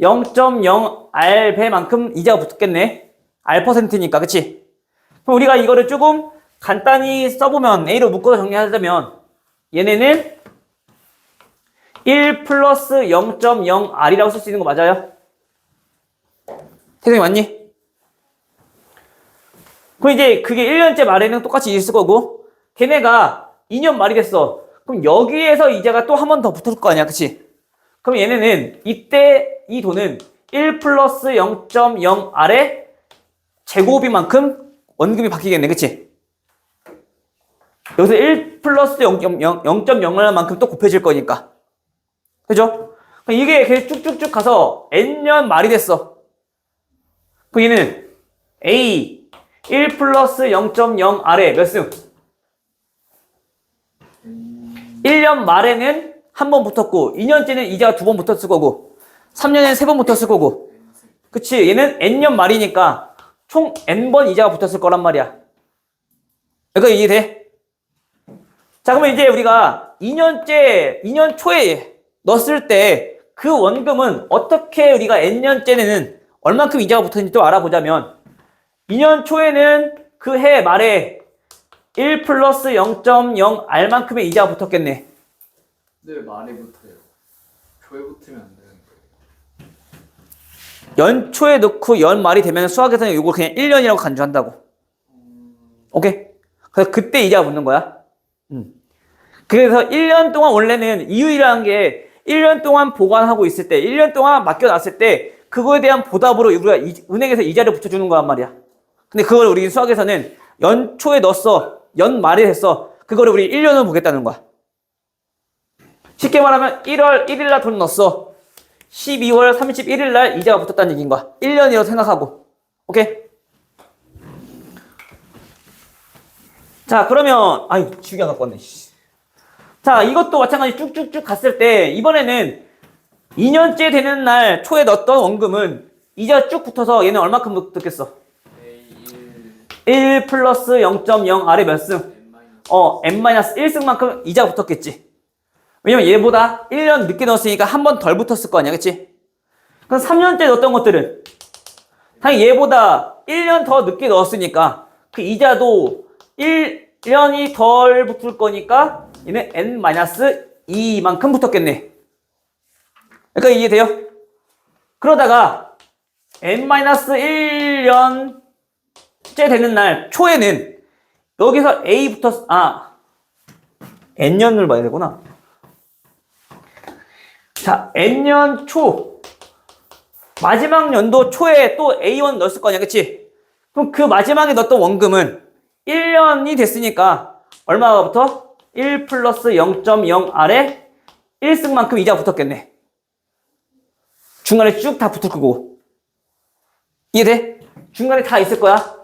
0.0R배만큼 이자가 붙겠네. R%니까, 그치? 그럼 우리가 이거를 조금 간단히 써보면 A로 묶어서 정리하자면 얘네는 1 플러스 0.0R이라고 쓸 수 있는 거 맞아요? 태경이 맞니? 그럼 이제 그게 1년째 말에는 똑같이 있을 거고 걔네가 2년 말이 됐어. 그럼 여기에서 이자가 또 한 번 더 붙을 거 아니야, 그치? 그럼 얘네는 이때 이 돈은 1 플러스 0.0R의 제곱이만큼 원금이 바뀌겠네, 그치? 여기서 1 플러스 0.0R만큼 또 곱해질 거니까. 그죠? 그럼 이게 계속 쭉쭉쭉 가서 N년 말이 됐어. 그럼 얘는 A 1 플러스 0.0R에 몇 승? 1년 말에는 한 번 붙었고 2년째는 이자가 두 번 붙었을 거고 3년에는 세 번 붙었을 거고 그치? 얘는 N년 말이니까 총 N번 이자가 붙었을 거란 말이야. 이거 이해돼? 자, 그러면 이제 우리가 2년 초에 넣었을 때 그 원금은 어떻게 우리가 N년째는 얼만큼 이자가 붙었는지 또 알아보자면 2년 초에는 그 해 말에 1 플러스 0.0R만큼의 이자가 붙었겠네.
네, 말이 붙어요. 교회 붙으면 안 되는 거예요.
연초에 넣고 연말이 되면 수학에서는 이걸 그냥 1년이라고 간주한다고. 오케이? 그래서 그때 이자가 붙는 거야. 그래서 1년 동안 원래는 이율이라는 게 1년 동안 보관하고 있을 때, 1년 동안 맡겨놨을 때 그거에 대한 보답으로 우리가 은행에서 이자를 붙여주는 거란 말이야. 근데 그걸 우리 수학에서는 연초에 넣었어. 연말에 했어. 그거를 우리 1년으로 보겠다는 거야. 쉽게 말하면 1월 1일 날 돈 넣었어. 12월 31일 날 이자가 붙었다는 얘기인 거야. 1년이라고 생각하고. 오케이? 자, 그러면 아유, 지우개 안 갖고 왔네. 자, 이것도 마찬가지 쭉쭉쭉 갔을 때 이번에는 2년째 되는 날 초에 넣었던 원금은 이자가 쭉 붙어서 얘는 얼마큼 붙었겠어? 1 플러스 0.0R에 몇 승? N-1승만큼 이자가 붙었겠지. 왜냐면 얘보다 1년 늦게 넣었으니까 한 번 덜 붙었을 거 아니야, 그치? 그럼 3년째 넣었던 것들은 당연히 얘보다 1년 더 늦게 넣었으니까 그 이자도 1년이 덜 붙을 거니까 얘는 N-2만큼 붙었겠네. 그러니까 이해돼요? 그러다가 N-1년째 되는 날 초에는 여기서 A부터 N년을 봐야 되구나. 자, N년 초 마지막 연도 초에 또 A1 넣었을 거 아니야, 그치? 그럼 그 마지막에 넣었던 원금은 1년이 됐으니까 얼마가 붙어? 1 플러스 0.0R에 1승만큼 이자가 붙었겠네. 중간에 쭉 다 붙을 거고. 이해돼? 중간에 다 있을 거야.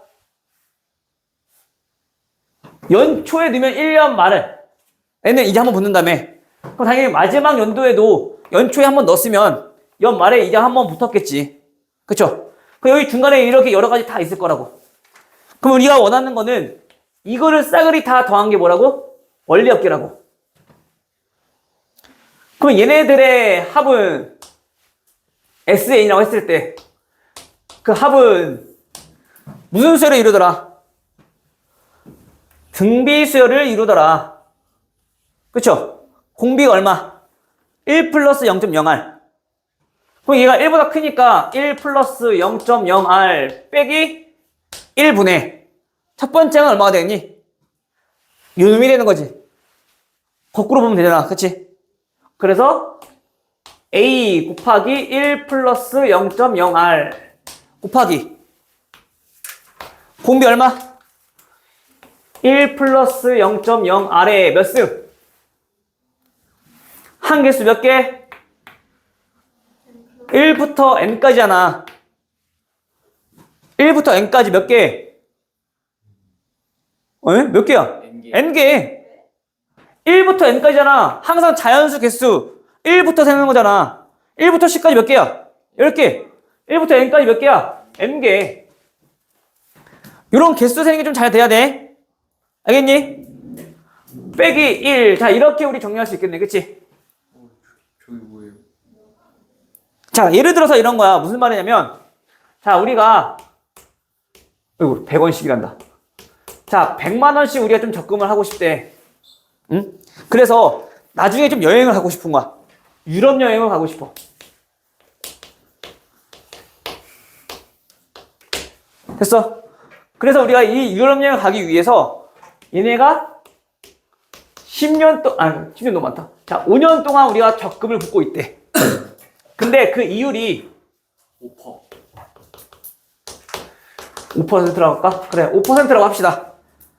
연초에 넣으면 1년 말에 얘는 이자 한번 붙는 다음에 그럼 당연히 마지막 연도에도 연초에 한번 넣었으면 연말에 이자 한번 붙었겠지. 그쵸? 그럼 여기 중간에 이렇게 여러 가지 다 있을 거라고. 그럼 우리가 원하는 거는 이거를 싸그리 다 더한 게 뭐라고? 원리합계라고. 그럼 얘네들의 합은 SN이라고 했을 때 그 합은 무슨 수열을 이루더라? 등비 수열을 이루더라. 그쵸? 공비가 얼마? 1 플러스 0.0R. 그럼 얘가 1보다 크니까 1 플러스 0.0R 빼기 1분의 첫 번째 항은 얼마가 되겠니? 요놈이 되는 거지. 거꾸로 보면 되잖아. 그치? 그래서 A 곱하기 1 플러스 0.0R 곱하기 공비 얼마? 1 플러스 0.0R에 몇 승? 한 개수 몇 개? 1부터 n까지잖아. 1부터 n까지 몇 개? 몇 개야? n개. 1부터 n까지잖아. 항상 자연수 개수 1부터 세는 거잖아. 1부터 10까지 몇 개야? 10개. 1부터 n까지 몇 개야? n개. 이런 개수 세는 게 좀 잘 돼야 돼. 알겠니? 빼기 1. 자, 이렇게 우리 정리할 수 있겠네. 그치?
저기 뭐예요?
자, 예를 들어서 이런 거야. 무슨 말이냐면, 자, 우리가, 어이구, 100원씩이란다. 자, 100만원씩 우리가 좀 적금을 하고 싶대. 응? 그래서 나중에 좀 여행을 하고 싶은 거야. 유럽 여행을 가고 싶어. 됐어? 그래서 우리가 이 유럽 여행을 가기 위해서 얘네가 10년 동안, 10년 너무 많다. 자, 5년 동안 우리가 적금을 붓고 있대. 근데 그 이율이
5%.
5%라고 할까? 그래, 5%라고 합시다.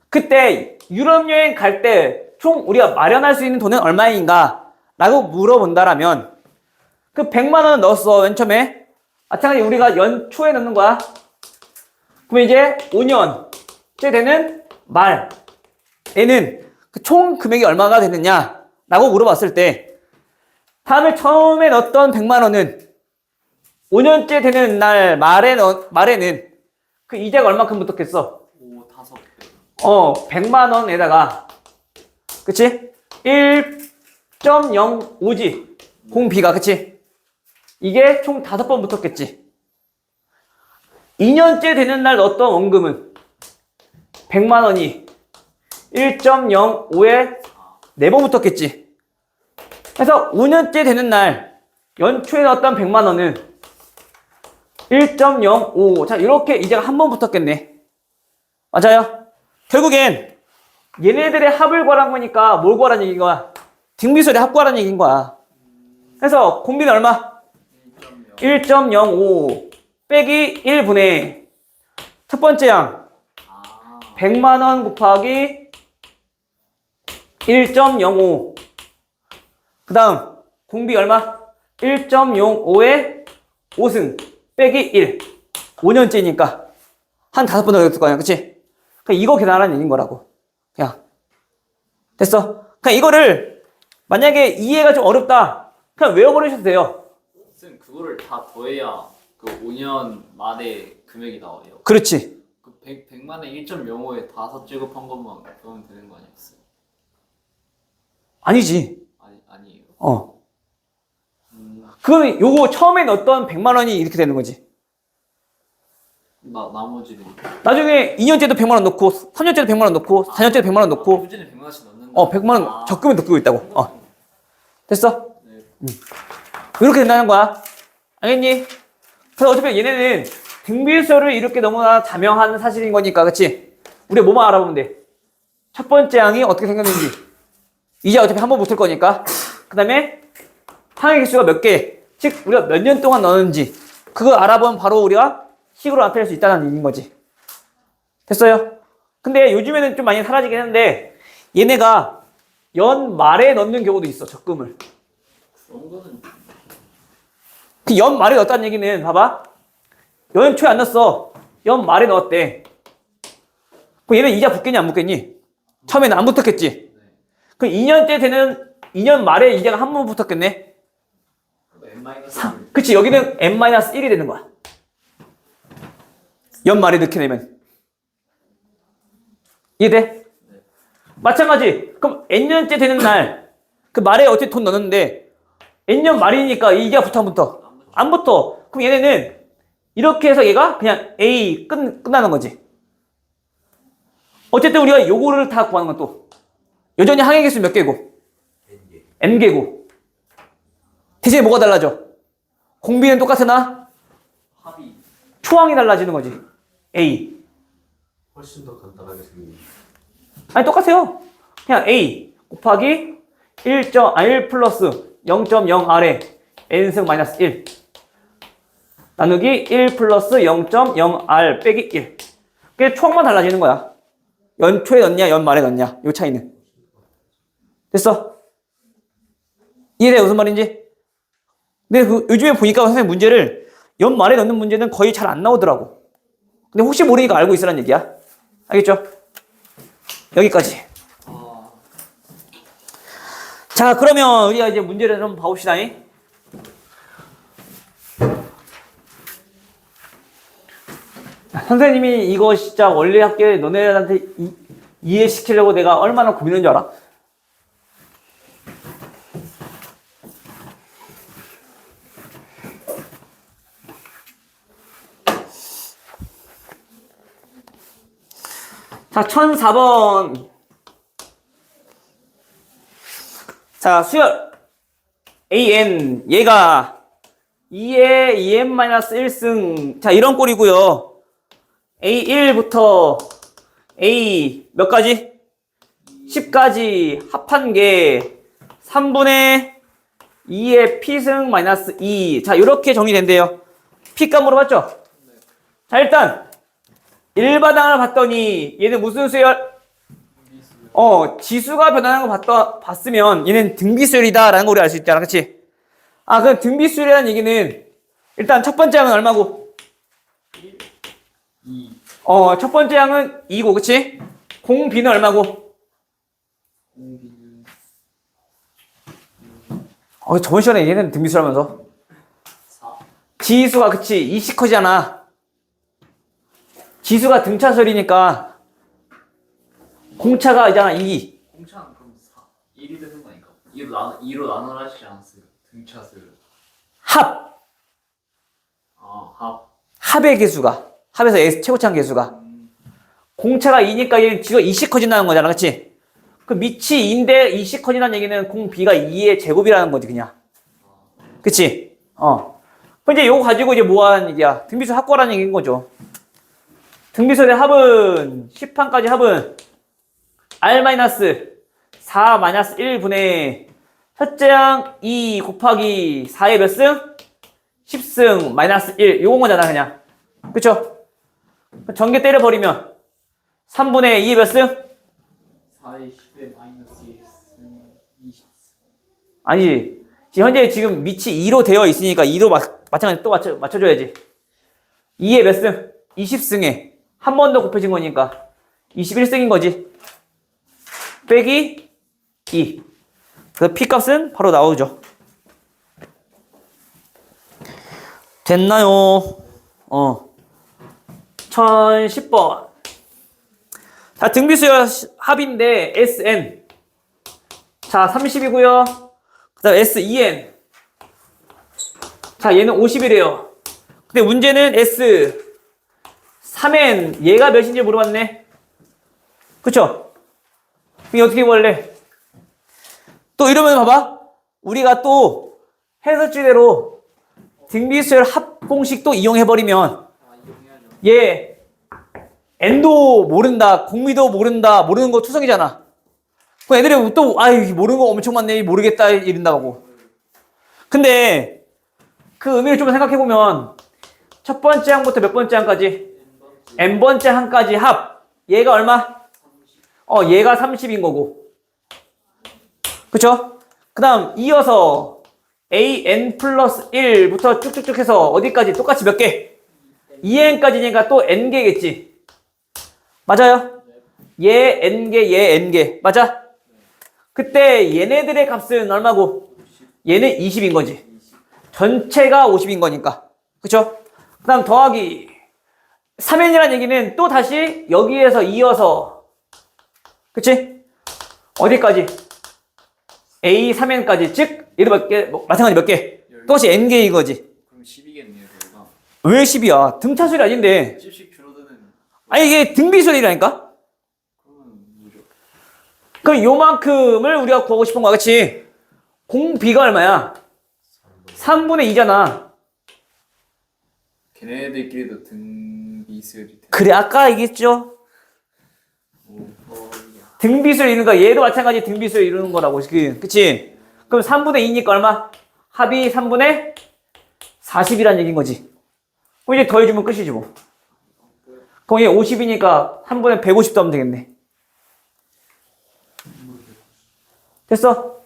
그때 유럽 여행 갈 때 총 우리가 마련할 수 있는 돈은 얼마인가? 라고 물어본다라면 그 100만 원 넣었어, 맨 처음에. 마찬가지 우리가 연초에 넣는 거야. 그럼 이제 5년째 되는 말에는 그 총 금액이 얼마가 되느냐? 라고 물어봤을 때 다음에 처음에 넣었던 100만 원은 5년째 되는 날 말에는 그 이자가 얼마큼 붙었겠어?
5배.
100만 원에다가 그치? 1.05지 공비가 그치? 이게 총 5번 붙었겠지. 2년째 되는 날 넣었던 원금은 100만 원이 1.05에 4번 붙었겠지. 그래서 5년째 되는 날 연초에 넣었던 100만 원은 1.05. 자, 이렇게 이자가 한 번 붙었겠네. 맞아요? 결국엔 얘네들의 합을 구하라는 거니까 뭘 구하라는 얘기인 거야? 등비수의 합 구하라는 얘기인 거야. 그래서 공비는 얼마? 1.05 빼기 1분의 첫 번째 양 100만 원 곱하기 1.05. 그 다음 공비 얼마? 1.05에 5승 빼기 1. 5년째니까 한 5번 더 넣었을 거 아니야. 그치? 그냥 이거 계산하라는 얘기인 거라고. 그냥. 됐어? 그냥 이거를 만약에 이해가 좀 어렵다. 그냥 외워버리셔도 돼요.
쌤, 그거를 다 더해야 그 5년 만에 금액이 나와요.
그렇지.
그 100만에 1.05에 5 제곱한 것만 그러면 되는 거 아니었어요?
아니지.
아니에요.
그거는 요거 처음에 넣었던 100만 원이 이렇게 되는 거지.
나머지는
나중에 2년째도 100만 원 넣고 3년째도 100만 원 넣고 4년째도 100만 원 넣고
꾸준히 100만원씩 넣는
100만 원 적금을 넣고 있다고. 됐어?
네.
이렇게 된다는 거야. 알겠니? 그래서 어차피 얘네는 등비수열을 이렇게 너무나 자명한 사실인 거니까, 그치? 우리가 뭐만 알아보면 돼. 첫 번째 항이 어떻게 생겼는지. 이제 어차피 한 번 붙을 거니까. 그 다음에 항의 개수가 몇 개, 즉 우리가 몇 년 동안 넣었는지 그거 알아보면 바로 우리가 식으로 나타낼 수 있다는 얘기인 거지. 됐어요? 근데 요즘에는 좀 많이 사라지긴 했는데 얘네가 연말에 넣는 경우도 있어, 적금을.
그런 거는
그 연말에 넣었다는 얘기는 봐봐. 연초에 안 넣었어. 연말에 넣었대. 그럼 얘는 이자 붙겠니 안 붙겠니? 처음에는 안 붙었겠지. 그럼 2년째 되는 2년 말에 이자가 한 번 붙었겠네.
N-3
그치, 여기는 n-1이 되는 거야. 연말에 넣게 되면. 이해돼?
네.
마찬가지. 그럼 n년째 되는 날 그 말에 어차피 돈 넣었는데 n년 말이니까 이자 붙어 안 붙어? 안 붙어. 그럼 얘네는 이렇게 해서 얘가 그냥 A 끝나는 거지. 어쨌든 우리가 요거를 다 구하는 건 또 여전히 항의 개수 몇 개고? n개고. 대신에 뭐가 달라져? 공비는 똑같으나
합이
초항이 달라지는 거지. A.
훨씬 더 간단하게 생긴.
아니 똑같아요. 그냥 A 곱하기 1 플러스 0.0R에 N승 마이너스 1 나누기 1 플러스 0.0R 빼기 1. 그게 초항만 달라지는 거야. 연초에 넣냐 연말에 넣냐 요 차이는. 됐어? 이해돼 무슨 말인지? 근데 요즘에 보니까 선생님 문제를 연말에 넣는 문제는 거의 잘 안 나오더라고. 근데 혹시 모르니까 알고 있으란 얘기야. 알겠죠? 여기까지. 자, 그러면 우리가 이제 문제를 좀 봐봅시다. 선생님이 이거 진짜 원래 학교에 너네들한테 이해시키려고 내가 얼마나 고민한 줄 알아? 자, 1004번. 자, 수열. AN. 얘가 2의 2n-1승. 자, 이런 꼴이고요. A1부터 A 몇 가지? 10까지 합한 게 3분의 2의 P승 마이너스 2. 자, 이렇게 정리된대요. P값 물어봤죠? 자, 일단 일반항을 봤더니 얘는 무슨 수열? 지수가 변하는 거 봤으면 얘는 등비수열이다 라는 걸 우리 알 수 있잖아. 그치? 아, 그럼 등비수열이라는 얘기는 일단 첫 번째 항은 얼마고?
2.
첫 번째 항은 2고, 그치? 공비는 얼마고?
공비는
저번 시간에 얘는 등비수열하면서
4.
지수가 그치? 20커지잖아. 지수가 등차수열이니까 공차가 있잖아 2.
공차는 그럼 4. 1이 되는 거니까. 2로 나눠 하시지 않았어요? 등차수를.
합.
합.
합의 개수가. 합에서 S 최고차항 개수가. 공차가 2니까 얘 지가 2씩 커진다는 거잖아. 그치? 그 밑이 2인데 2씩 커진다는 얘기는 공 B가 2의 제곱이라는 거지 그냥. 그치? 그럼 이제 요거 가지고 이제 뭐 하는 얘기야? 등비수 합거라는 얘기인 거죠. 등비수의 합은 10항까지 합은 R-4-1분의 첫째 항 2 곱하기 4의 몇 승? 10승 마이너스 1 요건 거잖아 그냥. 그쵸? 전개 때려버리면 3분의 2의 몇 승?
4의 10의 마이너스 1. 20.
아니지. 현재 지금 밑이 2로 되어 있으니까 2로 마찬가지 또 맞춰줘야지. 2의 몇 승? 20승에 한 번 더 곱해진 거니까 21승인 거지. 빼기 2. 그래서 P값은 바로 나오죠. 됐나요? 1010번. 자, 등비수열 합인데 SN. 자, 30이고요. 그 다음 S2N. 자, 얘는 50이래요. 근데 문제는 S3N. 얘가 몇인지 물어봤네. 그쵸? 이게 어떻게 구할래? 또 이러면 봐봐. 우리가 또 해설지대로 등비수열 합공식도 이용해버리면 얘 N도 모른다, 공미도 모른다, 모르는 거 투성이잖아. 그럼 애들이 또 모르는 거 엄청 많네, 모르겠다 이런다고. 근데 그 의미를 좀 생각해보면 첫 번째 항부터 몇 번째 항까지? N번째 항까지 합. 얘가 얼마? 얘가 30인 거고. 그쵸? 그 다음 이어서 AN 플러스 1부터 쭉쭉쭉 해서 어디까지? 똑같이 몇 개? 2N까지니까 또 N개겠지. 맞아요? 얘 N개, 얘 N개. 맞아? 그때 얘네들의 값은 얼마고? 얘는 20인 거지. 전체가 50인 거니까. 그쵸? 그 다음 더하기 3N이라는 얘기는 또 다시 여기에서 이어서 그치? 어디까지? A 3N까지. 즉 얘도 몇 개? 마찬가지 몇 개? 또다시 N개인 거지.
그럼 10이겠네요, 저희가.
왜 10이야? 등차수열이 아닌데.
10씩 줄어드는.
아니 이게 등비수열이라니까?
그러면 뭐죠?
그럼 요만큼을 우리가 구하고 싶은 거야. 그치? 공 B가 얼마야? 3분의 2잖아.
걔네들끼리도 등비수열이 돼.
그래, 아까 얘기했죠? 등비수를 이루는 거, 얘도 마찬가지 등비수를 이루는 거라고. 그치? 그럼 3분의 2니까 얼마? 합이 3분의 40이란 얘기인 거지. 그럼 이제 더해주면 끝이지 뭐. 그럼 얘 50이니까 3분의 150도 하면 되겠네. 됐어?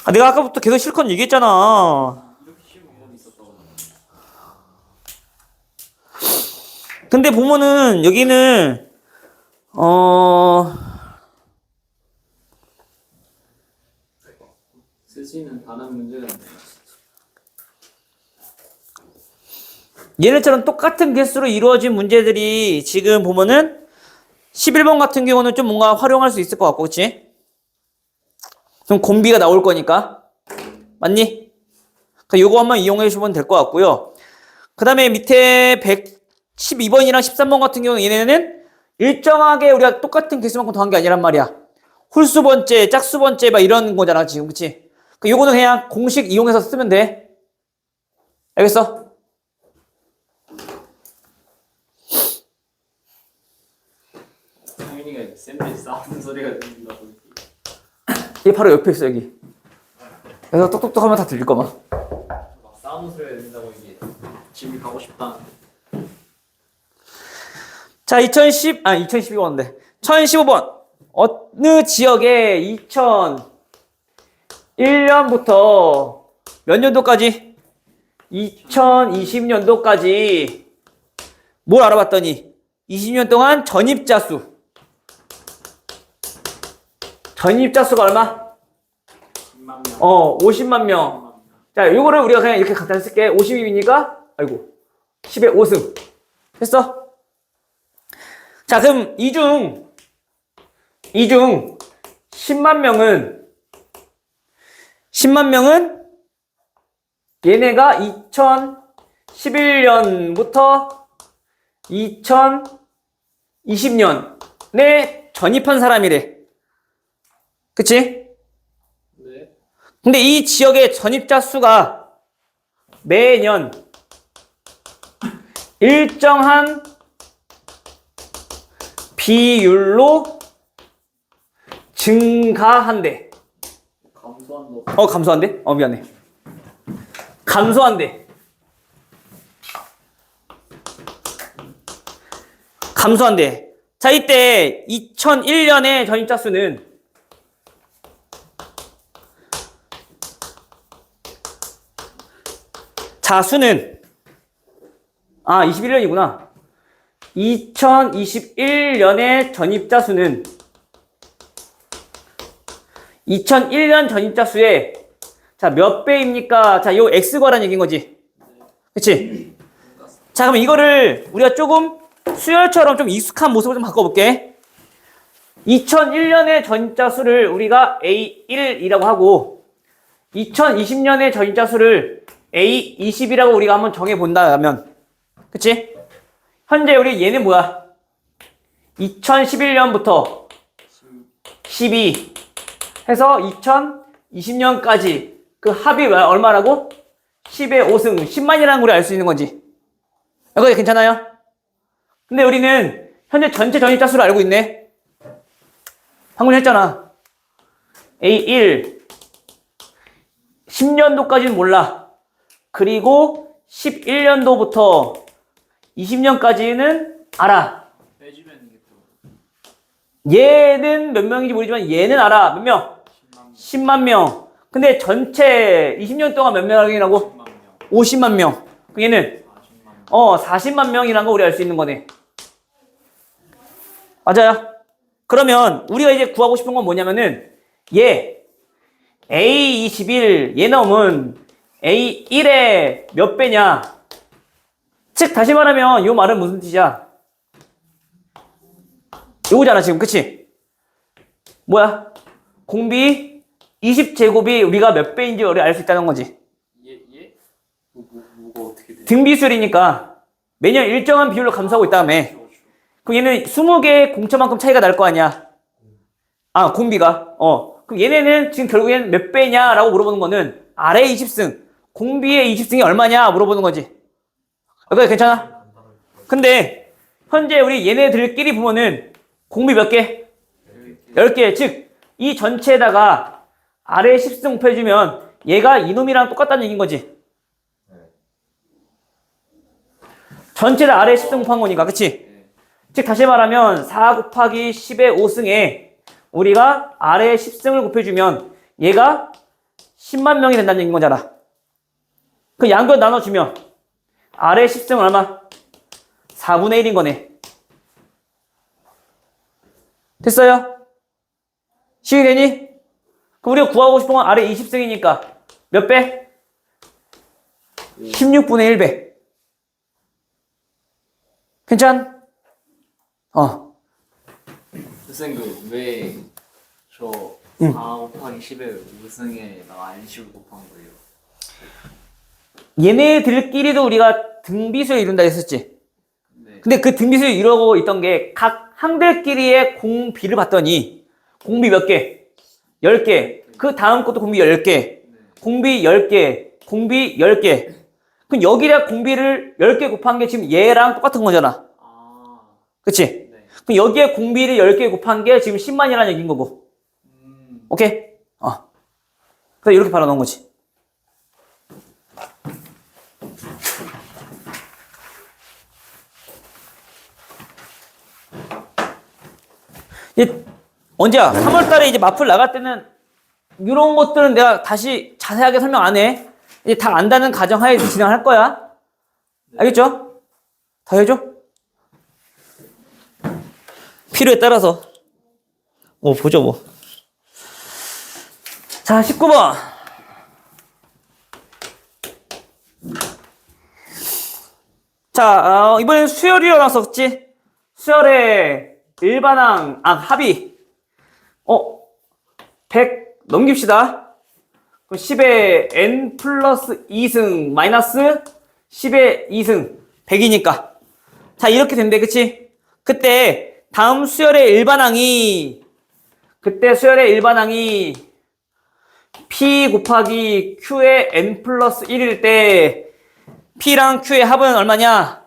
아, 내가 아까부터 계속 실컷 얘기했잖아.
이렇게 쉬운 방법이 있었다고.
근데 보면은 여기는
쓰시는 다른 문제는
얘네처럼 똑같은 개수로 이루어진 문제들이 지금 보면은 11번 같은 경우는 좀 뭔가 활용할 수 있을 것 같고, 그치? 그럼 곰비가 나올 거니까. 맞니? 요거 한번 이용해 주시면 될 것 같고요. 그 다음에 밑에 112번이랑 13번 같은 경우는 얘네는 일정하게 우리가 똑같은 개수만큼 더한 게 아니란 말이야. 홀수 번째, 짝수 번째 막 이런 거잖아, 지금. 그치? 요거는 그냥 공식 이용해서 쓰면 돼. 알겠어?
성민이가 쌤들이 싸우는 소리가 들린다고.
얘 바로 옆에 있어, 여기. 그래서 똑똑똑 하면 다 들릴 거만.
막 싸우는 소리가 들린다고 이게 집이 가고 싶다.
자, 2012번인데. 1015번. 어느 지역에 2001년부터 몇 년도까지? 2020년도까지 뭘 알아봤더니 20년 동안 전입자 수. 전입자 수가 얼마?
10만 명.
50만 명. 자, 요거를 우리가 그냥 이렇게 간단히 쓸게. 50이니까, 아이고, 10의 5승. 됐어? 자, 그럼 이 중 10만 명은 얘네가 2011년부터 2020년에 전입한 사람이래. 그치?
네.
근데 이 지역의 전입자 수가 매년 일정한 비율로 증가한대.
감소한다.
감소한대? 미안해. 감소한대. 감소한대. 자, 이때 2001년의 전입자 수는 수는 21년이구나. 2021년의 전입자 수는 2001년 전입자 수의 몇 배입니까? 요 X거라는 얘기인 거지. 그치? 자, 그럼 이거를 우리가 조금 수열처럼 좀 익숙한 모습으로 좀 바꿔볼게. 2001년의 전입자 수를 우리가 A1이라고 하고 2020년의 전입자 수를 A20이라고 우리가 한번 정해본다면, 그치? 현재 우리 얘는 뭐야? 2011년부터 12 해서 2020년까지 그 합이 얼마라고? 10의 5승, 10만이라는 걸 알 수 있는 거지. 이거 괜찮아요? 근데 우리는 현재 전체 전입자 수를 알고 있네. 방금 했잖아. A1 10년도까지는 몰라. 그리고 11년도부터 20년까지는 알아.
빼주면 이게 또
얘는 몇 명인지 모르지만 얘는 알아. 몇 명? 10만 명. 근데 전체 20년 동안 몇 명이라고?
10만 명.
50만 명. 얘는
40만 명.
40만 명이라는 거 우리 알 수 있는 거네. 맞아요? 그러면 우리가 이제 구하고 싶은 건 뭐냐면은 얘 A21 얘 놈은 A1의 몇 배냐? 즉 다시 말하면 이 말은 무슨 뜻이야? 요거잖아 지금, 그치? 뭐야? 공비 20제곱이 우리가 몇 배인지 우리 알 수 있다는 거지.
얘? 뭐가 어떻게 돼?
등비수열이니까 매년 일정한 비율로 감소하고 있다며. 그럼 얘는 20개의 공처만큼 차이가 날 거 아니야. 공비가. 그럼 얘네는 지금 결국엔 몇 배냐라고 물어보는 거는 아래 20승, 공비의 20승이 얼마냐 물어보는 거지. 여기까지 괜찮아? 근데 현재 우리 얘네들끼리 보면은 공비 몇 개? 10개. 즉 이 전체에다가 아래 10승 곱해주면 얘가 이놈이랑 똑같다는 얘기인 거지. 전체를 아래 10승 곱한 거니까, 그치? 즉 다시 말하면 4 곱하기 10의 5승에 우리가 아래 10승을 곱해주면 얘가 10만 명이 된다는 얘기인 거잖아. 그 양변 나눠주면 아래 10승은 얼마? 4분의 1인 거네. 됐어요? 시행되니? 그럼 우리가 구하고 싶은 건 아래 20승이니까 몇 배? 16분의 1배. 괜찮?
선생님 왜저 4 곱하기 10의 5승에다가 안식을 곱한 거예요?
얘네들끼리도 우리가 등비수를 이룬다 했었지.
네.
근데 그 등비수를 이루고 있던 게 각 항들끼리의 공비를 봤더니 공비 몇 개? 10개. 그 다음 것도 공비 10개. 공비 10개. 공비 10개. 그럼 여기랑 공비를 10개 곱한 게 지금 얘랑 똑같은 거잖아.
아,
그치?
네.
그럼 여기에 공비를 10개 곱한 게 지금 10만이라는 얘기인 거고. 오케이? 그래서 이렇게 바로 넣은 거지. 이제 언제야? 3월 달에 이제 마플 나갈 때는 이런 것들은 내가 다시 자세하게 설명 안 해. 이제 다 안다는 가정하에서 진행할 거야. 알겠죠? 다 해줘? 필요에 따라서. 뭐, 보죠, 뭐. 자, 19번. 자, 이번엔 수열이 일어났었지? 수열의 일반항, 합이. 100 넘깁시다. 그럼 10의 n 플러스 2승 마이너스 10의 2승 100이니까. 자, 이렇게 된대, 그치? 그때 다음 수열의 일반항이 P 곱하기 Q의 n 플러스 1일 때 P랑 Q의 합은 얼마냐?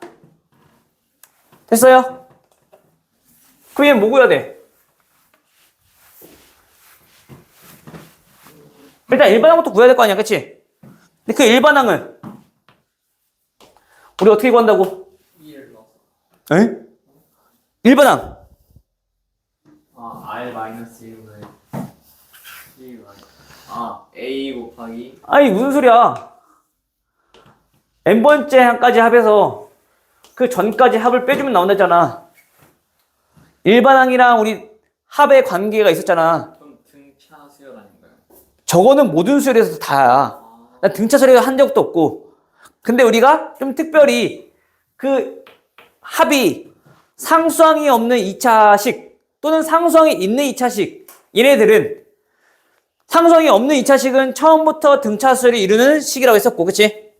됐어요? 그럼 얘는 뭐 구해야 돼? 일단 일반항부터 구해야 될 거 아니야, 그치? 근데 그 일반항은 우리 어떻게 구한다고?
2를 넣어서.
에? 일반항.
R 마이너스 1분의 A 곱하기
아니 무슨 소리야? n번째 항까지 합해서 그 전까지 합을 빼주면 나온다잖아. 일반항이랑 우리 합의 관계가 있었잖아.
그럼 등차 수열 아닌가요?
저거는 모든 수열에서 다야. 난 등차 수열 한 적도 없고. 근데 우리가 좀 특별히 그 합이 상수항이 없는 2차식 또는 상수항이 있는 2차식, 얘네들은 상수항이 없는 2차식은 처음부터 등차 수열이 이루는 식이라고 했었고, 그치?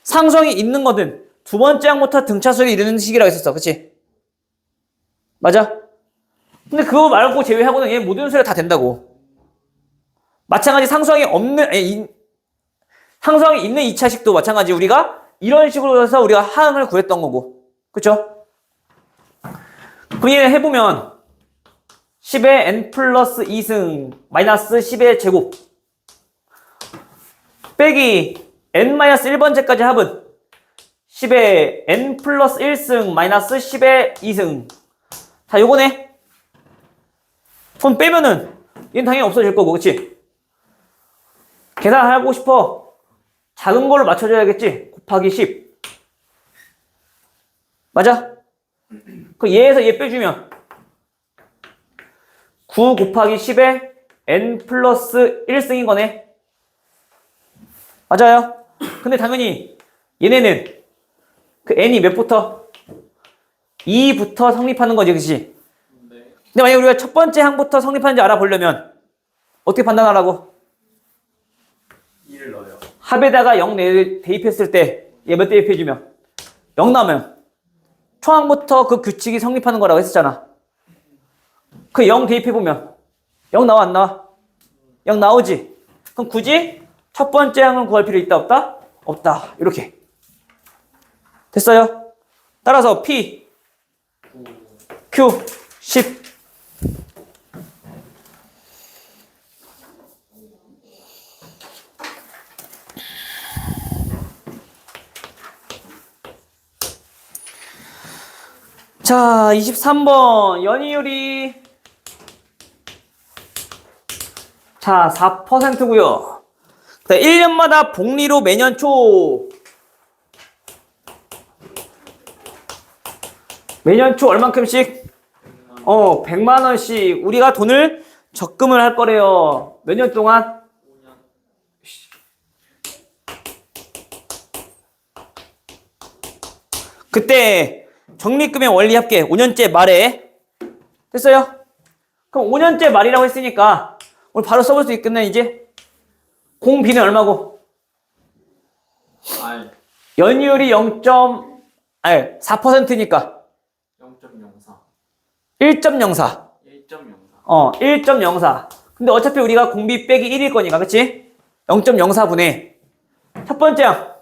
상수항이 있는 거든 두 번째 항부터 등차 수열이 이루는 식이라고 했었어, 그치? 맞아? 근데 그거 말고 제외하고는 얘 모든 수열 다 된다고. 마찬가지 상수항이 있는 2차식도 마찬가지 우리가 이런 식으로 해서 우리가 하항을 구했던 거고. 그쵸? 그 얘 해보면 10의 n 플러스 2승 마이너스 10의 제곱 빼기 n 마이너스 1번째까지 합은 10의 n 플러스 1승 마이너스 10의 2승. 자, 요거네. 손 빼면은 얘는 당연히 없어질 거고, 그치? 계산하고 싶어. 작은 걸로 맞춰줘야겠지? 곱하기 10. 맞아? 그 얘에서 얘 빼주면 9 곱하기 10에 n 플러스 1승인 거네. 맞아요? 근데 당연히 얘네는 그 n이 몇부터? 2부터 성립하는 거지, 그치?
네.
근데 만약에 우리가 첫 번째 항부터 성립하는지 알아보려면 어떻게 판단하라고?
2를 넣어요.
합에다가 0 대입했을 때 얘 몇 대입해주면 0 나오면 초항부터 그 규칙이 성립하는 거라고 했었잖아. 그 0 대입해보면 0 나와 안 나와? 0 나오지? 그럼 굳이 첫 번째 항을 구할 필요 있다 없다? 없다. 이렇게. 됐어요? 따라서 P, Q, 10. 자, 23번 연이율이 자, 4%고요. 1년마다 복리로 매년 초 얼만큼씩? 100만 원씩 우리가 돈을 적금을 할 거래요. 몇 년 동안?
5년.
그때 적립금의 원리 합계 5년째 말에 됐어요? 그럼 5년째 말이라고 했으니까 오늘 바로 써볼 수 있겠네 이제. 공비는 얼마고?
R
연이율이 4%니까
0.04.
1.04.
1.04.
1.04. 근데 어차피 우리가 공비 빼기 1일 거니까, 그치? 0.04분의 첫 번째 항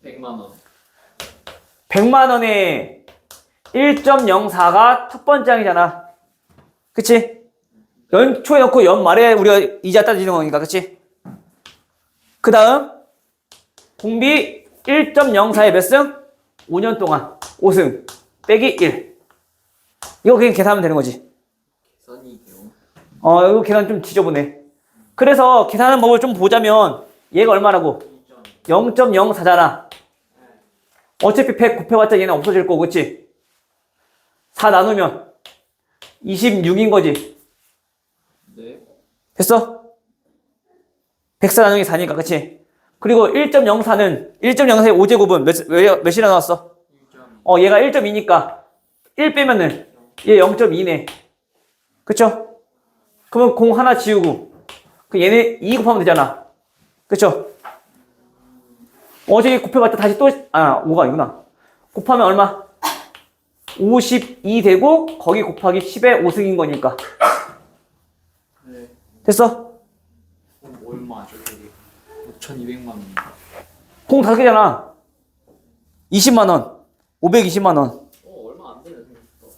100만 원.
100만 원에 1.04가 첫 번째 항이잖아. 그치? 연초에 넣고 연말에 우리가 이자 따지는 거니까, 그치? 그 다음 공비 1.04에 몇 승? 5년 동안 5승 빼기 1. 이거 그냥 계산하면 되는 거지.
계산이요.
이거 계산 좀 지저분해. 그래서 계산하는 법을 좀 보자면 얘가 얼마라고? 0.04잖아. 어차피 100 곱해봤자 얘는 없어질 거고, 그치? 4 나누면 26인 거지.
네.
됐어? 104 나누기 4니까, 그치? 그리고 1.04는 1.04의 5제곱은 몇이나 나왔어?
1.2.
얘가 1.2니까 1 빼면은 얘 0.2네. 그쵸? 그러면 공 하나 지우고 그 얘네 2 곱하면 되잖아. 그쵸? 어제 곱해봤자 다시 또 5가 아니구나. 곱하면 얼마? 52 되고 거기 곱하기 10에 5승인 거니까.
네.
됐어?
그럼 얼마죠, 되게? 5,200만 원.
공 5개잖아. 20만 원. 520만 원.
얼마 안 되네, 생각보다.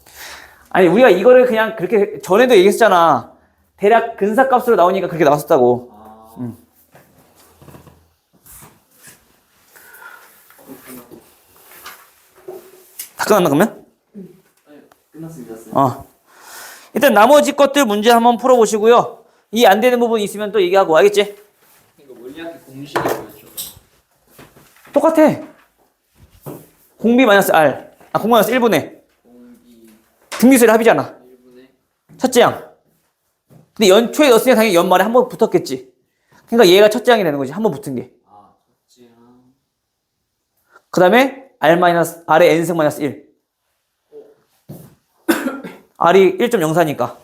아니 우리가 이거를 그냥 그렇게 전에도 얘기했잖아. 대략 근사값으로 나오니까 그렇게 나왔었다고.
아. 그렇구나.
다 끝났나 그러면?
네, 끝났습니다.
일단 나머지 것들 문제 한번 풀어보시고요. 이 안 되는 부분 있으면 또 얘기하고, 알겠지?
이거 물리학기 공식이 뭐였죠?
똑같아. 공비 마이너스 R. 공 마이너스 1분의
공비
등비수의 합이잖아.
1분의
첫째 양. 근데 연초에 넣었으니까 당연히 연말에 한 번 붙었겠지. 그러니까 얘가 첫째 양이 되는 거지. 한 번 붙은 게.
첫째랑
그 다음에 R의 n승 마이너스 1. R이 1.04니까.